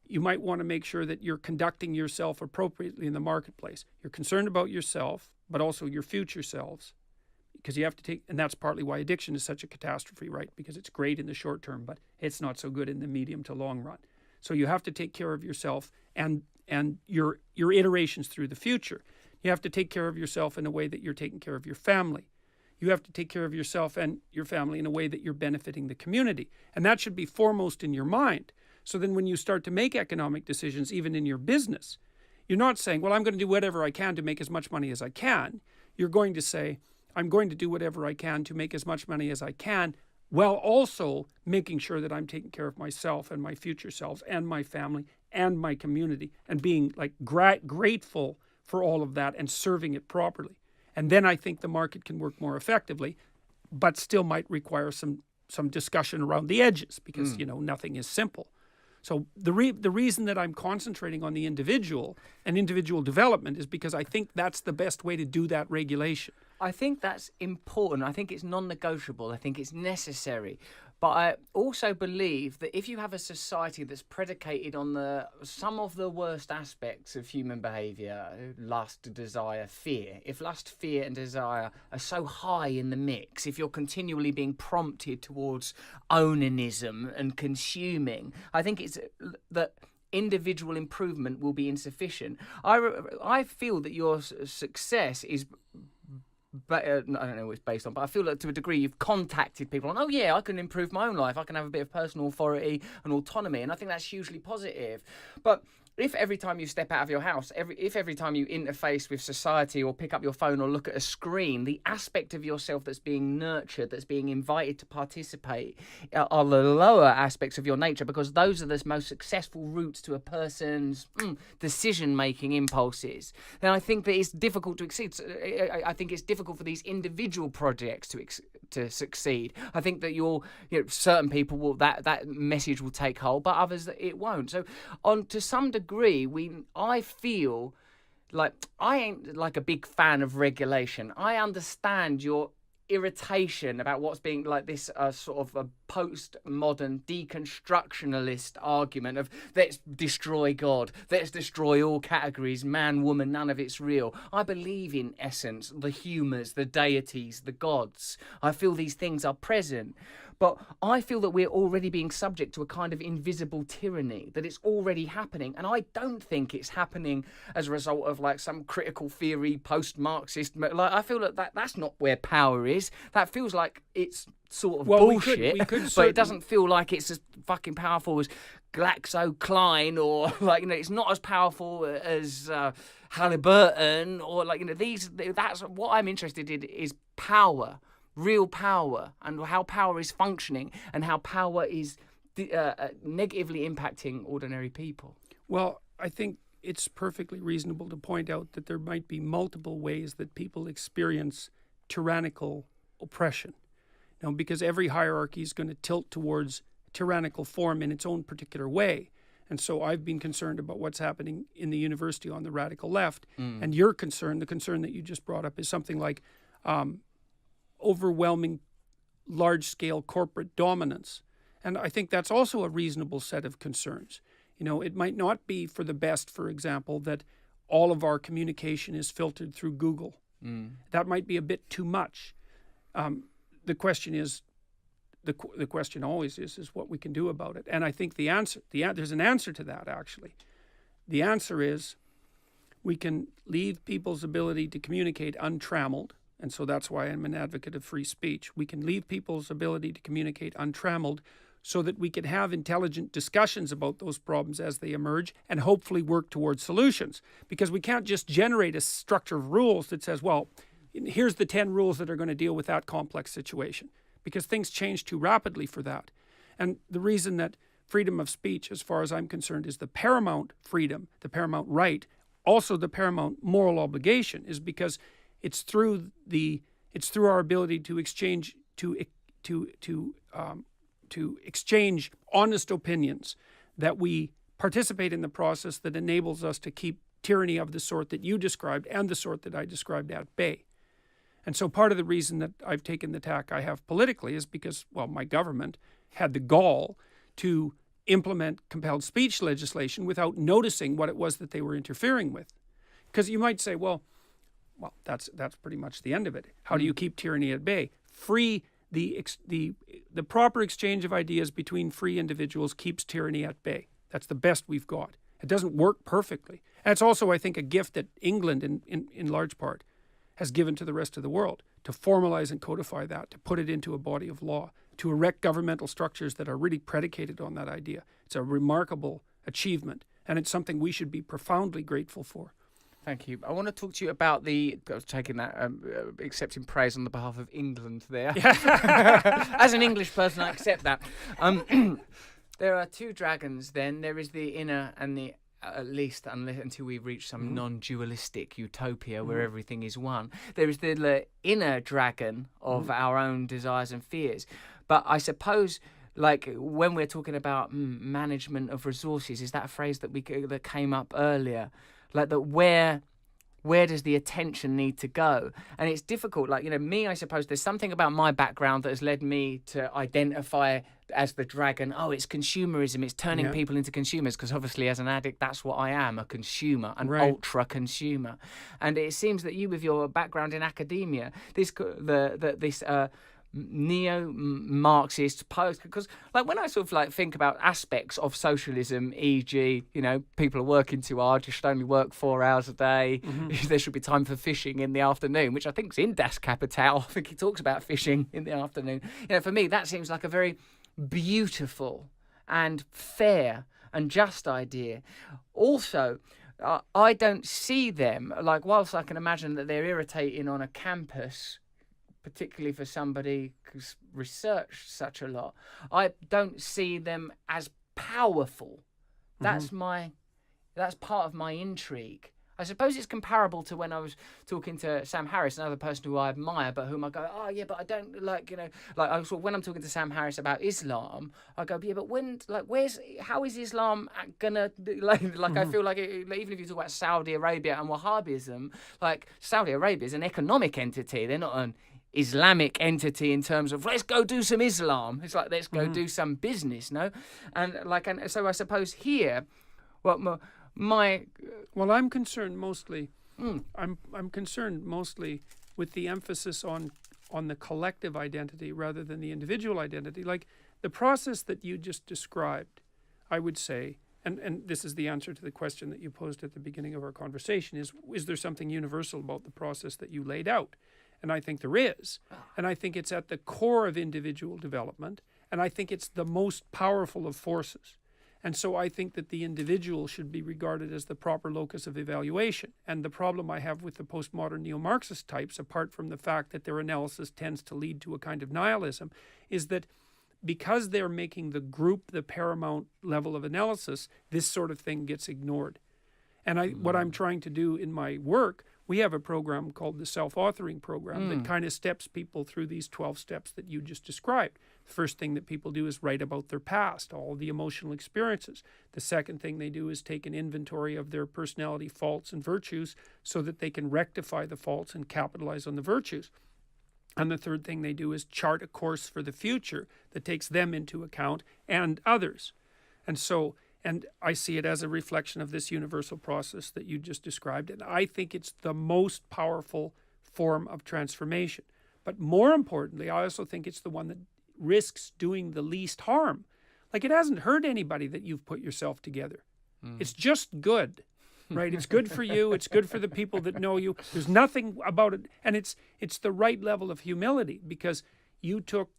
You might want to make sure that you're conducting yourself appropriately in the marketplace. You're concerned about yourself, but also your future selves, because you have to take, and that's partly why addiction is such a catastrophe, right? Because it's great in the short term, but it's not so good in the medium to long run. So you have to take care of yourself and your iterations through the future. You have to take care of yourself in a way that you're taking care of your family. You have to take care of yourself and your family in a way that you're benefiting the community. And that should be foremost in your mind. So then when you start to make economic decisions, even in your business, you're not saying, well, I'm going to do whatever I can to make as much money as I can. You're going to say, I'm going to do whatever I can to make as much money as I can, while also making sure that I'm taking care of myself and my future selves and my family and my community, and being like grateful for all of that and serving it properly. And then I think the market can work more effectively, but still might require some discussion around the edges, because, nothing is simple. So the reason that I'm concentrating on the individual and individual development is because I think that's the best way to do that regulation. I think that's important. I think it's non-negotiable. I think it's necessary. But I also believe that if you have a society that's predicated on some of the worst aspects of human behaviour, lust, desire, fear, if lust, fear and desire are so high in the mix, if you're continually being prompted towards onanism and consuming, I think it's that individual improvement will be insufficient. I feel that your success is... But I don't know what it's based on, but I feel that to a degree you've contacted people on, oh yeah, I can improve my own life, I can have a bit of personal authority and autonomy, and I think that's hugely positive. But if every time you step out of your house, every time you interface with society or pick up your phone or look at a screen, the aspect of yourself that's being nurtured, that's being invited to participate, are the lower aspects of your nature, because those are the most successful routes to a person's decision-making impulses, then I think that it's difficult to exceed. I think it's difficult for these individual projects to succeed. I think that certain people will that message will take hold, but others it won't. So to some degree, I feel like I ain't like a big fan of regulation. I understand your irritation about what's being like this sort of a postmodern deconstructionalist argument of let's destroy God, let's destroy all categories, man, woman, none of it's real. I believe in essence, the humours, the deities, the gods. I feel these things are present. But I feel that we're already being subject to a kind of invisible tyranny, that it's already happening. And I don't think it's happening as a result of like some critical theory, post-Marxist. Like, I feel that that's not where power is. That feels like it's sort of bullshit. We could but it doesn't feel like it's as fucking powerful as GlaxoSmithKline or like, it's not as powerful as Halliburton or like, that's what I'm interested in is power. Real power, and how power is functioning and how power is negatively impacting ordinary people. Well, I think it's perfectly reasonable to point out that there might be multiple ways that people experience tyrannical oppression. Because every hierarchy is going to tilt towards tyrannical form in its own particular way. And so I've been concerned about what's happening in the university on the radical left. And your concern, the concern that you just brought up, is something like overwhelming large-scale corporate dominance. And I think that's also a reasonable set of concerns. It might not be for the best, for example, that all of our communication is filtered through Google. That might be a bit too much. The question is, the question always is what we can do about it. And I think there's an answer to that, actually. The answer is we can leave people's ability to communicate untrammeled. And so that's why I'm an advocate of free speech. We can leave people's ability to communicate untrammeled so that we can have intelligent discussions about those problems as they emerge and hopefully work towards solutions. Because we can't just generate a structure of rules that says, well, here's the 10 rules that are going to deal with that complex situation. Because things change too rapidly for that. And the reason that freedom of speech, as far as I'm concerned, is the paramount freedom, the paramount right, also the paramount moral obligation, is because it's through our ability to exchange exchange honest opinions that we participate in the process that enables us to keep tyranny of the sort that you described and the sort that I described at bay. And so part of the reason that I've taken the tack I have politically is because, well, my government had the gall to implement compelled speech legislation without noticing what it was that they were interfering with. Because you might say, well, that's pretty much the end of it. How do you keep tyranny at bay? The proper exchange of ideas between free individuals keeps tyranny at bay. That's the best we've got. It doesn't work perfectly. And it's also, I think, a gift that England, in large part, has given to the rest of the world, to formalize and codify that, to put it into a body of law, to erect governmental structures that are really predicated on that idea. It's a remarkable achievement, and it's something we should be profoundly grateful for. Thank you. I want to talk to you about taking that, accepting praise on the behalf of England there. As an English person, I accept that. There are two dragons then. There is the inner and the, at least until we reach some non-dualistic utopia where everything is one. There is the inner dragon of our own desires and fears. But I suppose like when we're talking about management of resources, is that a phrase that that came up earlier? Like that where does the attention need to go? And it's difficult. Like, me, I suppose there's something about my background that has led me to identify as the dragon. Oh, it's consumerism. It's turning people into consumers. Because obviously as an addict, that's what I am, a consumer, an ultra consumer. And it seems that you, with your background in academia, this neo-Marxist post, because like when I sort of like think about aspects of socialism, e.g., people are working too hard, you should only work 4 hours a day, there should be time for fishing in the afternoon, which I think is in Das Kapital. I think he talks about fishing in the afternoon. For me, that seems like a very beautiful and fair and just idea. Also, I don't see them, like, whilst I can imagine that they're irritating on a campus, particularly for somebody who's researched such a lot, I don't see them as powerful. That's part of my intrigue. I suppose it's comparable to when I was talking to Sam Harris, another person who I admire, but whom I go, oh yeah, but I don't like, when I'm talking to Sam Harris about Islam, I go, yeah, but how is Islam gonna, I feel like even if you talk about Saudi Arabia and Wahhabism, like Saudi Arabia is an economic entity. They're not an Islamic entity in terms of let's go do some Islam. It's like let's go do some business, no? And so I suppose here, I'm concerned mostly. I'm concerned mostly with the emphasis on the collective identity rather than the individual identity. Like the process that you just described, I would say, and this is the answer to the question that you posed at the beginning of our conversation: is there something universal about the process that you laid out? And I think there is. And I think it's at the core of individual development. And I think it's the most powerful of forces. And so I think that the individual should be regarded as the proper locus of evaluation. And the problem I have with the postmodern neo-Marxist types, apart from the fact that their analysis tends to lead to a kind of nihilism, is that because they're making the group the paramount level of analysis, this sort of thing gets ignored. And what I'm trying to do in my work, we have a program called the self-authoring program that kind of steps people through these 12 steps that you just described. The first thing that people do is write about their past, all the emotional experiences. The second thing they do is take an inventory of their personality faults and virtues so that they can rectify the faults and capitalize on the virtues. And the third thing they do is chart a course for the future that takes them into account and others. And I see it as a reflection of this universal process that you just described. And I think it's the most powerful form of transformation. But more importantly, I also think it's the one that risks doing the least harm. Like, it hasn't hurt anybody that you've put yourself together. It's just good, right? It's good for you. It's good for the people that know you. There's nothing about it. And it's the right level of humility, because you took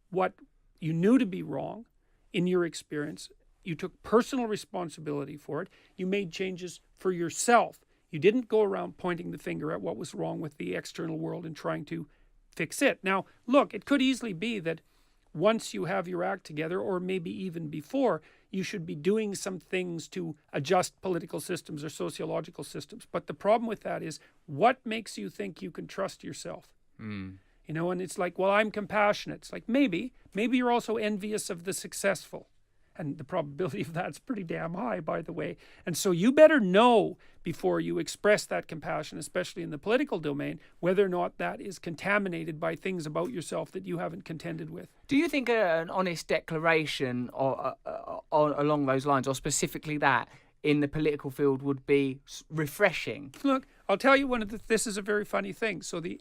what you knew to be wrong in your experience. You took personal responsibility for it. You made changes for yourself. You didn't go around pointing the finger at what was wrong with the external world and trying to fix it. Now, look, it could easily be that once you have your act together, or maybe even before, you should be doing some things to adjust political systems or sociological systems. But the problem with that is, what makes you think you can trust yourself? And it's like, well, I'm compassionate. It's like, maybe you're also envious of the successful. And the probability of that's pretty damn high, by the way. And so you better know before you express that compassion, especially in the political domain, whether or not that is contaminated by things about yourself that you haven't contended with. Do you think an honest declaration along those lines, or specifically that, in the political field would be refreshing? Look, I'll tell you this is a very funny thing. So the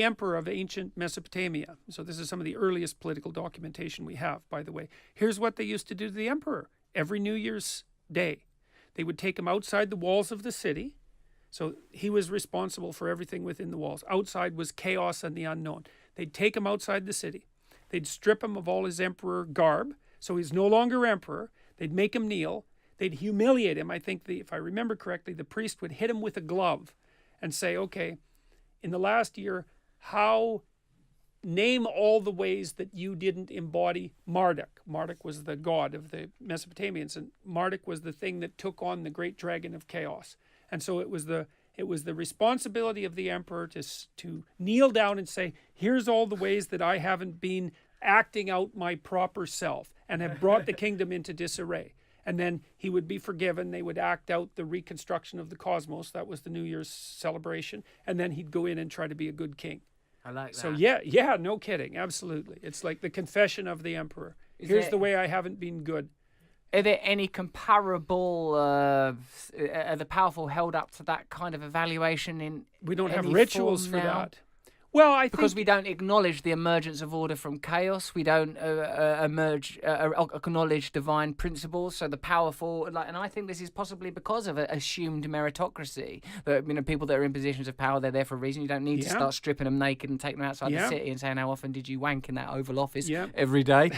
emperor of ancient Mesopotamia. So this is some of the earliest political documentation we have, by the way. Here's what they used to do to the emperor. Every New Year's Day, they would take him outside the walls of the city. So he was responsible for everything within the walls. Outside was chaos and the unknown. They'd take him outside the city. They'd strip him of all his emperor garb, so he's no longer emperor. They'd make him kneel. They'd humiliate him. I think, if I remember correctly, the priest would hit him with a glove and say, okay, in the last year, name all the ways that you didn't embody Marduk. Marduk was the god of the Mesopotamians, and Marduk was the thing that took on the great dragon of chaos. And so it was the responsibility of the emperor to kneel down and say, here's all the ways that I haven't been acting out my proper self and have brought the kingdom into disarray. And then he would be forgiven. They would act out the reconstruction of the cosmos. That was the New Year's celebration. And then he'd go in and try to be a good king. I like that. So yeah, no kidding. Absolutely. It's like the confession of the emperor. Here's the way I haven't been good. Are there any comparable, are the powerful held up to that kind of evaluation in We don't have any rituals form for now? that. Well, I Because think we don't acknowledge the emergence of order from chaos. We don't acknowledge divine principles. So the powerful, and I think this is possibly because of an assumed meritocracy. That people that are in positions of power, they're there for a reason. You don't need to start stripping them naked and taking them outside the city and saying, "How often did you wank in that Oval Office every day?"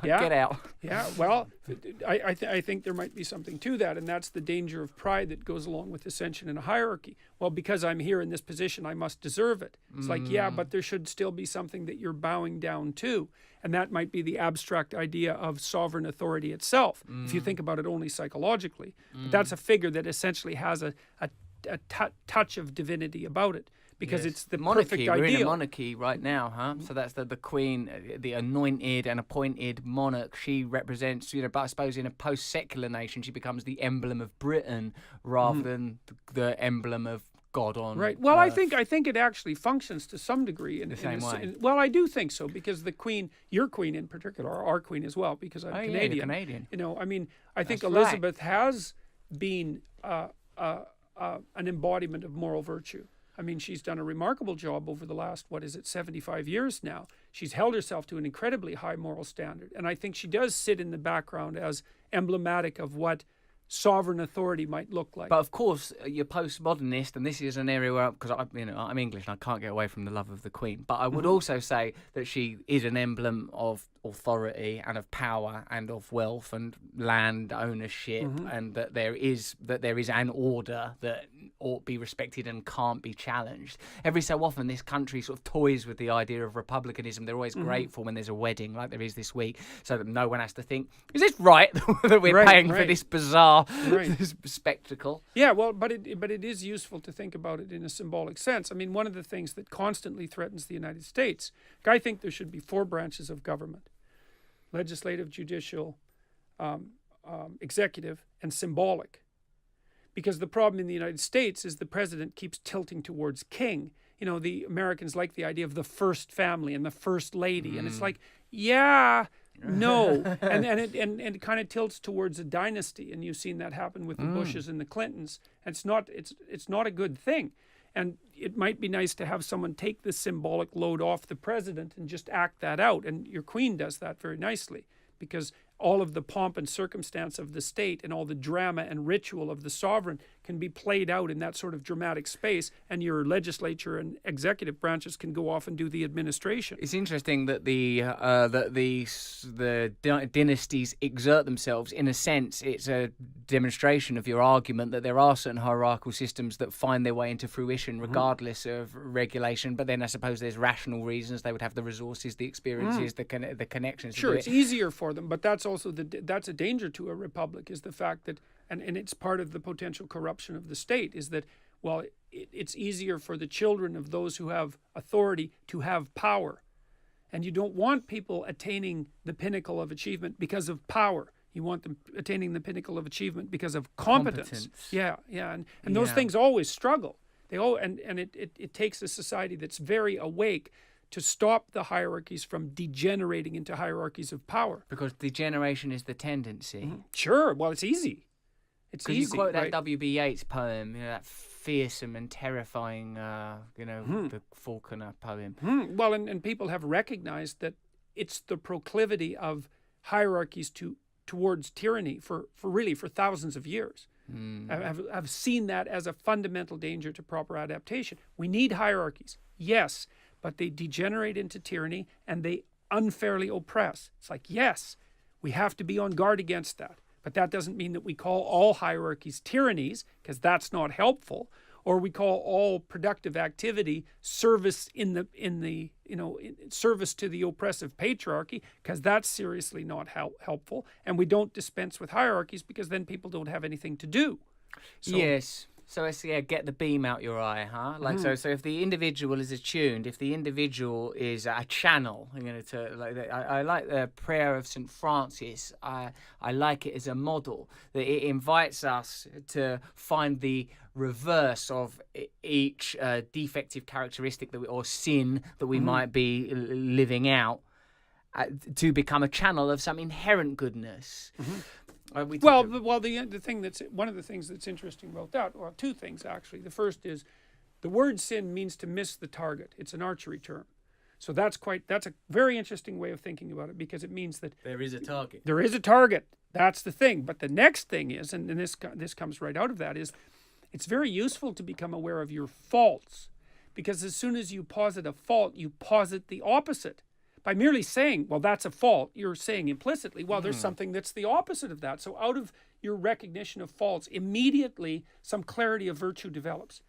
Get out. Yeah, well, I think there might be something to that, and that's the danger of pride that goes along with ascension in a hierarchy. Well, because I'm here in this position, I must deserve it. It's like, but there should still be something that you're bowing down to, and that might be the abstract idea of sovereign authority itself, if you think about it only psychologically. But that's a figure that essentially has a touch of divinity about it. Because it's the monarchy. perfect ideal. We're in a monarchy right now, huh? So that's the queen, the anointed and appointed monarch. She represents, but I suppose in a post-secular nation, she becomes the emblem of Britain rather than the emblem of God on Right. Well, Earth. I think it actually functions to some degree in The same way. Well, I do think so, because the queen, your queen in particular, our queen as well, because I'm Canadian. Canadian. Yeah, Canadian. I mean, I think That's Elizabeth has been an embodiment of moral virtue. I mean, she's done a remarkable job over the last, 75 years now. She's held herself to an incredibly high moral standard. And I think she does sit in the background as emblematic of what sovereign authority might look like. But of course, you're postmodernist, and this is an area where, because I'm English and I can't get away from the love of the Queen. But I would also say that she is an emblem of authority and of power and of wealth and land ownership, and that there is an order that ought be respected and can't be challenged. Every so often, this country sort of toys with the idea of republicanism. They're always grateful when there's a wedding, like there is this week, so that no one has to think, is this right that we're paying for this bizarre this spectacle? Yeah, well, but it is useful to think about it in a symbolic sense. I mean, one of the things that constantly threatens the United States, I think there should be 4 branches of government: legislative, judicial, executive, and symbolic. Because the problem in the United States is the president keeps tilting towards king. The Americans like the idea of the first family and the first lady, and it's like, no, and it kind of tilts towards a dynasty, and you've seen that happen with the Bushes and the Clintons. And it's not a good thing. And it might be nice to have someone take the symbolic load off the president and just act that out. And your queen does that very nicely, because all of the pomp and circumstance of the state and all the drama and ritual of the sovereign can be played out in that sort of dramatic space, and your legislature and executive branches can go off and do the administration. It's interesting that the dynasties exert themselves. In a sense, it's a demonstration of your argument that there are certain hierarchical systems that find their way into fruition regardless of regulation. But then I suppose there's rational reasons. They would have the resources, the experiences, the connections. Sure, it's easier for them, but that's also that's a danger to a republic, is the fact that, and it's part of the potential corruption of the state, is that, well, it's easier for the children of those who have authority to have power. And you don't want people attaining the pinnacle of achievement because of power. You want them attaining the pinnacle of achievement because of competence. Yeah. And those things always struggle. It takes a society that's very awake to stop the hierarchies from degenerating into hierarchies of power. Because degeneration is the tendency. Sure. Well, it's easy. It's easy. You quote right? that W.B. Yeats poem, that fearsome and terrifying, the Falconer poem. Well, and people have recognized that it's the proclivity of hierarchies towards tyranny for thousands of years. I've seen that as a fundamental danger to proper adaptation. We need hierarchies, yes, but they degenerate into tyranny and they unfairly oppress. It's like, yes, we have to be on guard against that. But that doesn't mean that we call all hierarchies tyrannies, because that's not helpful, or we call all productive activity service service to the oppressive patriarchy, because that's seriously not helpful. And we don't dispense with hierarchies, because then people don't have anything to do. So, yes. So it's get the beam out your eye, huh? Like so if the individual is attuned, if the individual is a channel, I like the prayer of St. Francis. I like it as a model that it invites us to find the reverse of each defective characteristic or sin that we might be living out, to become a channel of some inherent goodness. The thing that's one of the things that's interesting about that, well, two things actually. The first is the word sin means to miss the target. It's an archery term. So that's a very interesting way of thinking about it, because it means that there is a target. There is a target. That's the thing. But the next thing is, and this comes right out of that, is it's very useful to become aware of your faults, because as soon as you posit a fault, you posit the opposite. By merely saying, well, that's a fault, you're saying implicitly, well, there's something that's the opposite of that. So out of your recognition of faults, immediately some clarity of virtue develops.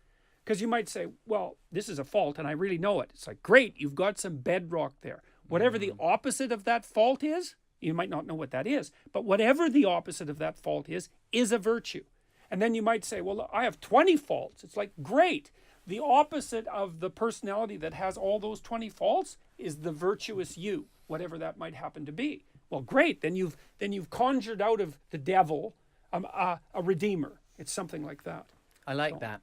Because you might say, well, this is a fault and I really know it. It's like, great, you've got some bedrock there. Whatever the opposite of that fault is, you might not know what that is, but whatever the opposite of that fault is a virtue. And then you might say, well, I have 20 faults. It's like, great. The opposite of the personality that has all those 20 faults is the virtuous you, whatever that might happen to be. Well, great. Then you've conjured out of the devil a redeemer. It's something like that. I like that.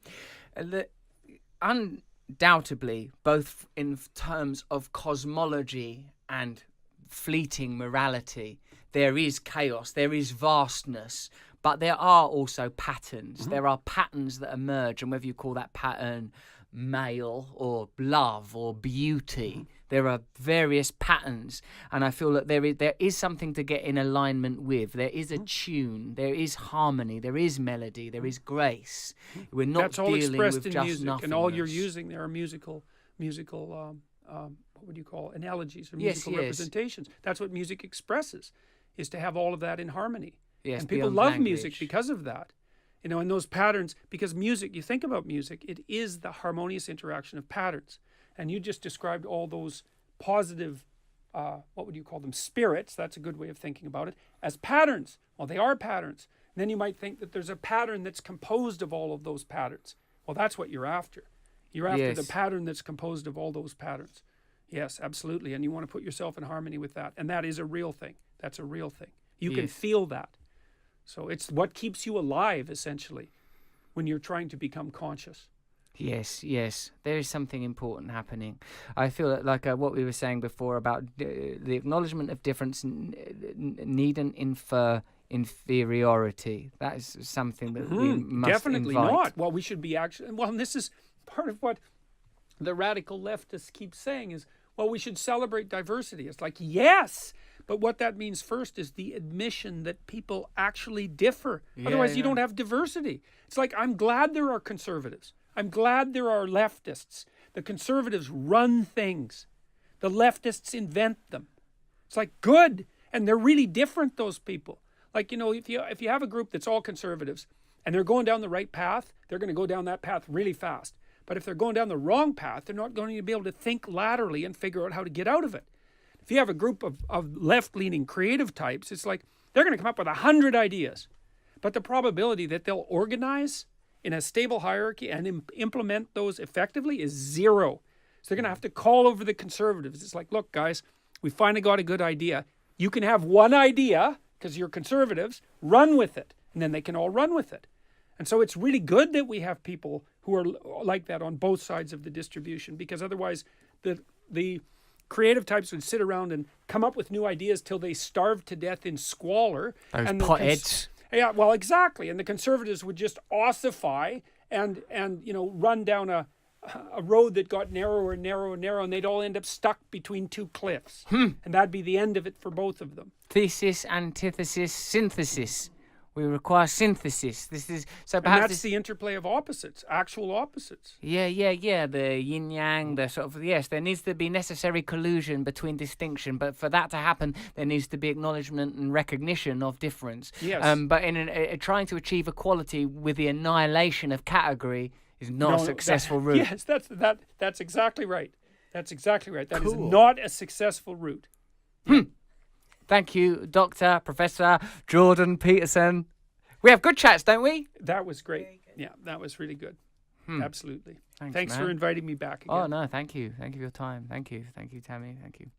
Undoubtedly, both in terms of cosmology and fleeting morality, there is chaos, there is vastness. But there are also patterns. There are patterns that emerge, and whether you call that pattern male or love or beauty, there are various patterns. And I feel that there is something to get in alignment with. There is a tune, there is harmony, there is melody, there is grace. We're not That's all dealing expressed with in just music, nothingness. and all you're using there are musical what would you call analogies or musical representations. That's what music expresses, is to have all of that in harmony. Yes, and people love music because of that. And those patterns, because music, you think about music, it is the harmonious interaction of patterns. And you just described all those positive, what would you call them, spirits, that's a good way of thinking about it, as patterns. Well, they are patterns. And then you might think that there's a pattern that's composed of all of those patterns. Well, that's what you're after. You're after the pattern that's composed of all those patterns. Yes, absolutely. And you want to put yourself in harmony with that. And that is a real thing. That's a real thing. You can feel that. So it's what keeps you alive, essentially, when you're trying to become conscious. Yes. There is something important happening. I feel like what we were saying before about the acknowledgement of difference needn't infer inferiority. That is something that we must definitely invite. not. Well, we should be actually... Well, and this is part of what the radical leftists keep saying is, well, we should celebrate diversity. It's like, yes... But what that means first is the admission that people actually differ. Otherwise, you don't have diversity. It's like, I'm glad there are conservatives. I'm glad there are leftists. The conservatives run things. The leftists invent them. It's like, good. And they're really different, those people. Like, if you have a group that's all conservatives and they're going down the right path, they're going to go down that path really fast. But if they're going down the wrong path, they're not going to be able to think laterally and figure out how to get out of it. If you have a group of left-leaning creative types, it's like they're going to come up with 100 ideas. But the probability that they'll organize in a stable hierarchy and implement those effectively is zero. So they're going to have to call over the conservatives. It's like, look, guys, we finally got a good idea. You can have one idea, because you're conservatives, run with it. And then they can all run with it. And so it's really good that we have people who are like that on both sides of the distribution, because otherwise the creative types would sit around and come up with new ideas till they starved to death in squalor. Those and potheads. Yeah, well, exactly. And the conservatives would just ossify and run down a road that got narrower and narrower and narrow, and they'd all end up stuck between two cliffs. And that'd be the end of it for both of them. Thesis, antithesis, synthesis. We require synthesis. This is so. Perhaps and that's the interplay of opposites, actual opposites. Yeah. The yin yang, the sort of yes. There needs to be necessary collusion between distinction, but for that to happen, there needs to be acknowledgement and recognition of difference. Yes. But in trying to achieve equality with the annihilation of category is not a successful route. Yes, that's exactly right. That's exactly right. That is Cool. not a successful route. Thank you, Dr. Professor Jordan Peterson. We have good chats, don't we? That was great. Yeah, that was really good. Hmm. Absolutely. Thanks Thanks man. for inviting me back again. Oh no, thank you for your time. Thank you, Tammy. Thank you.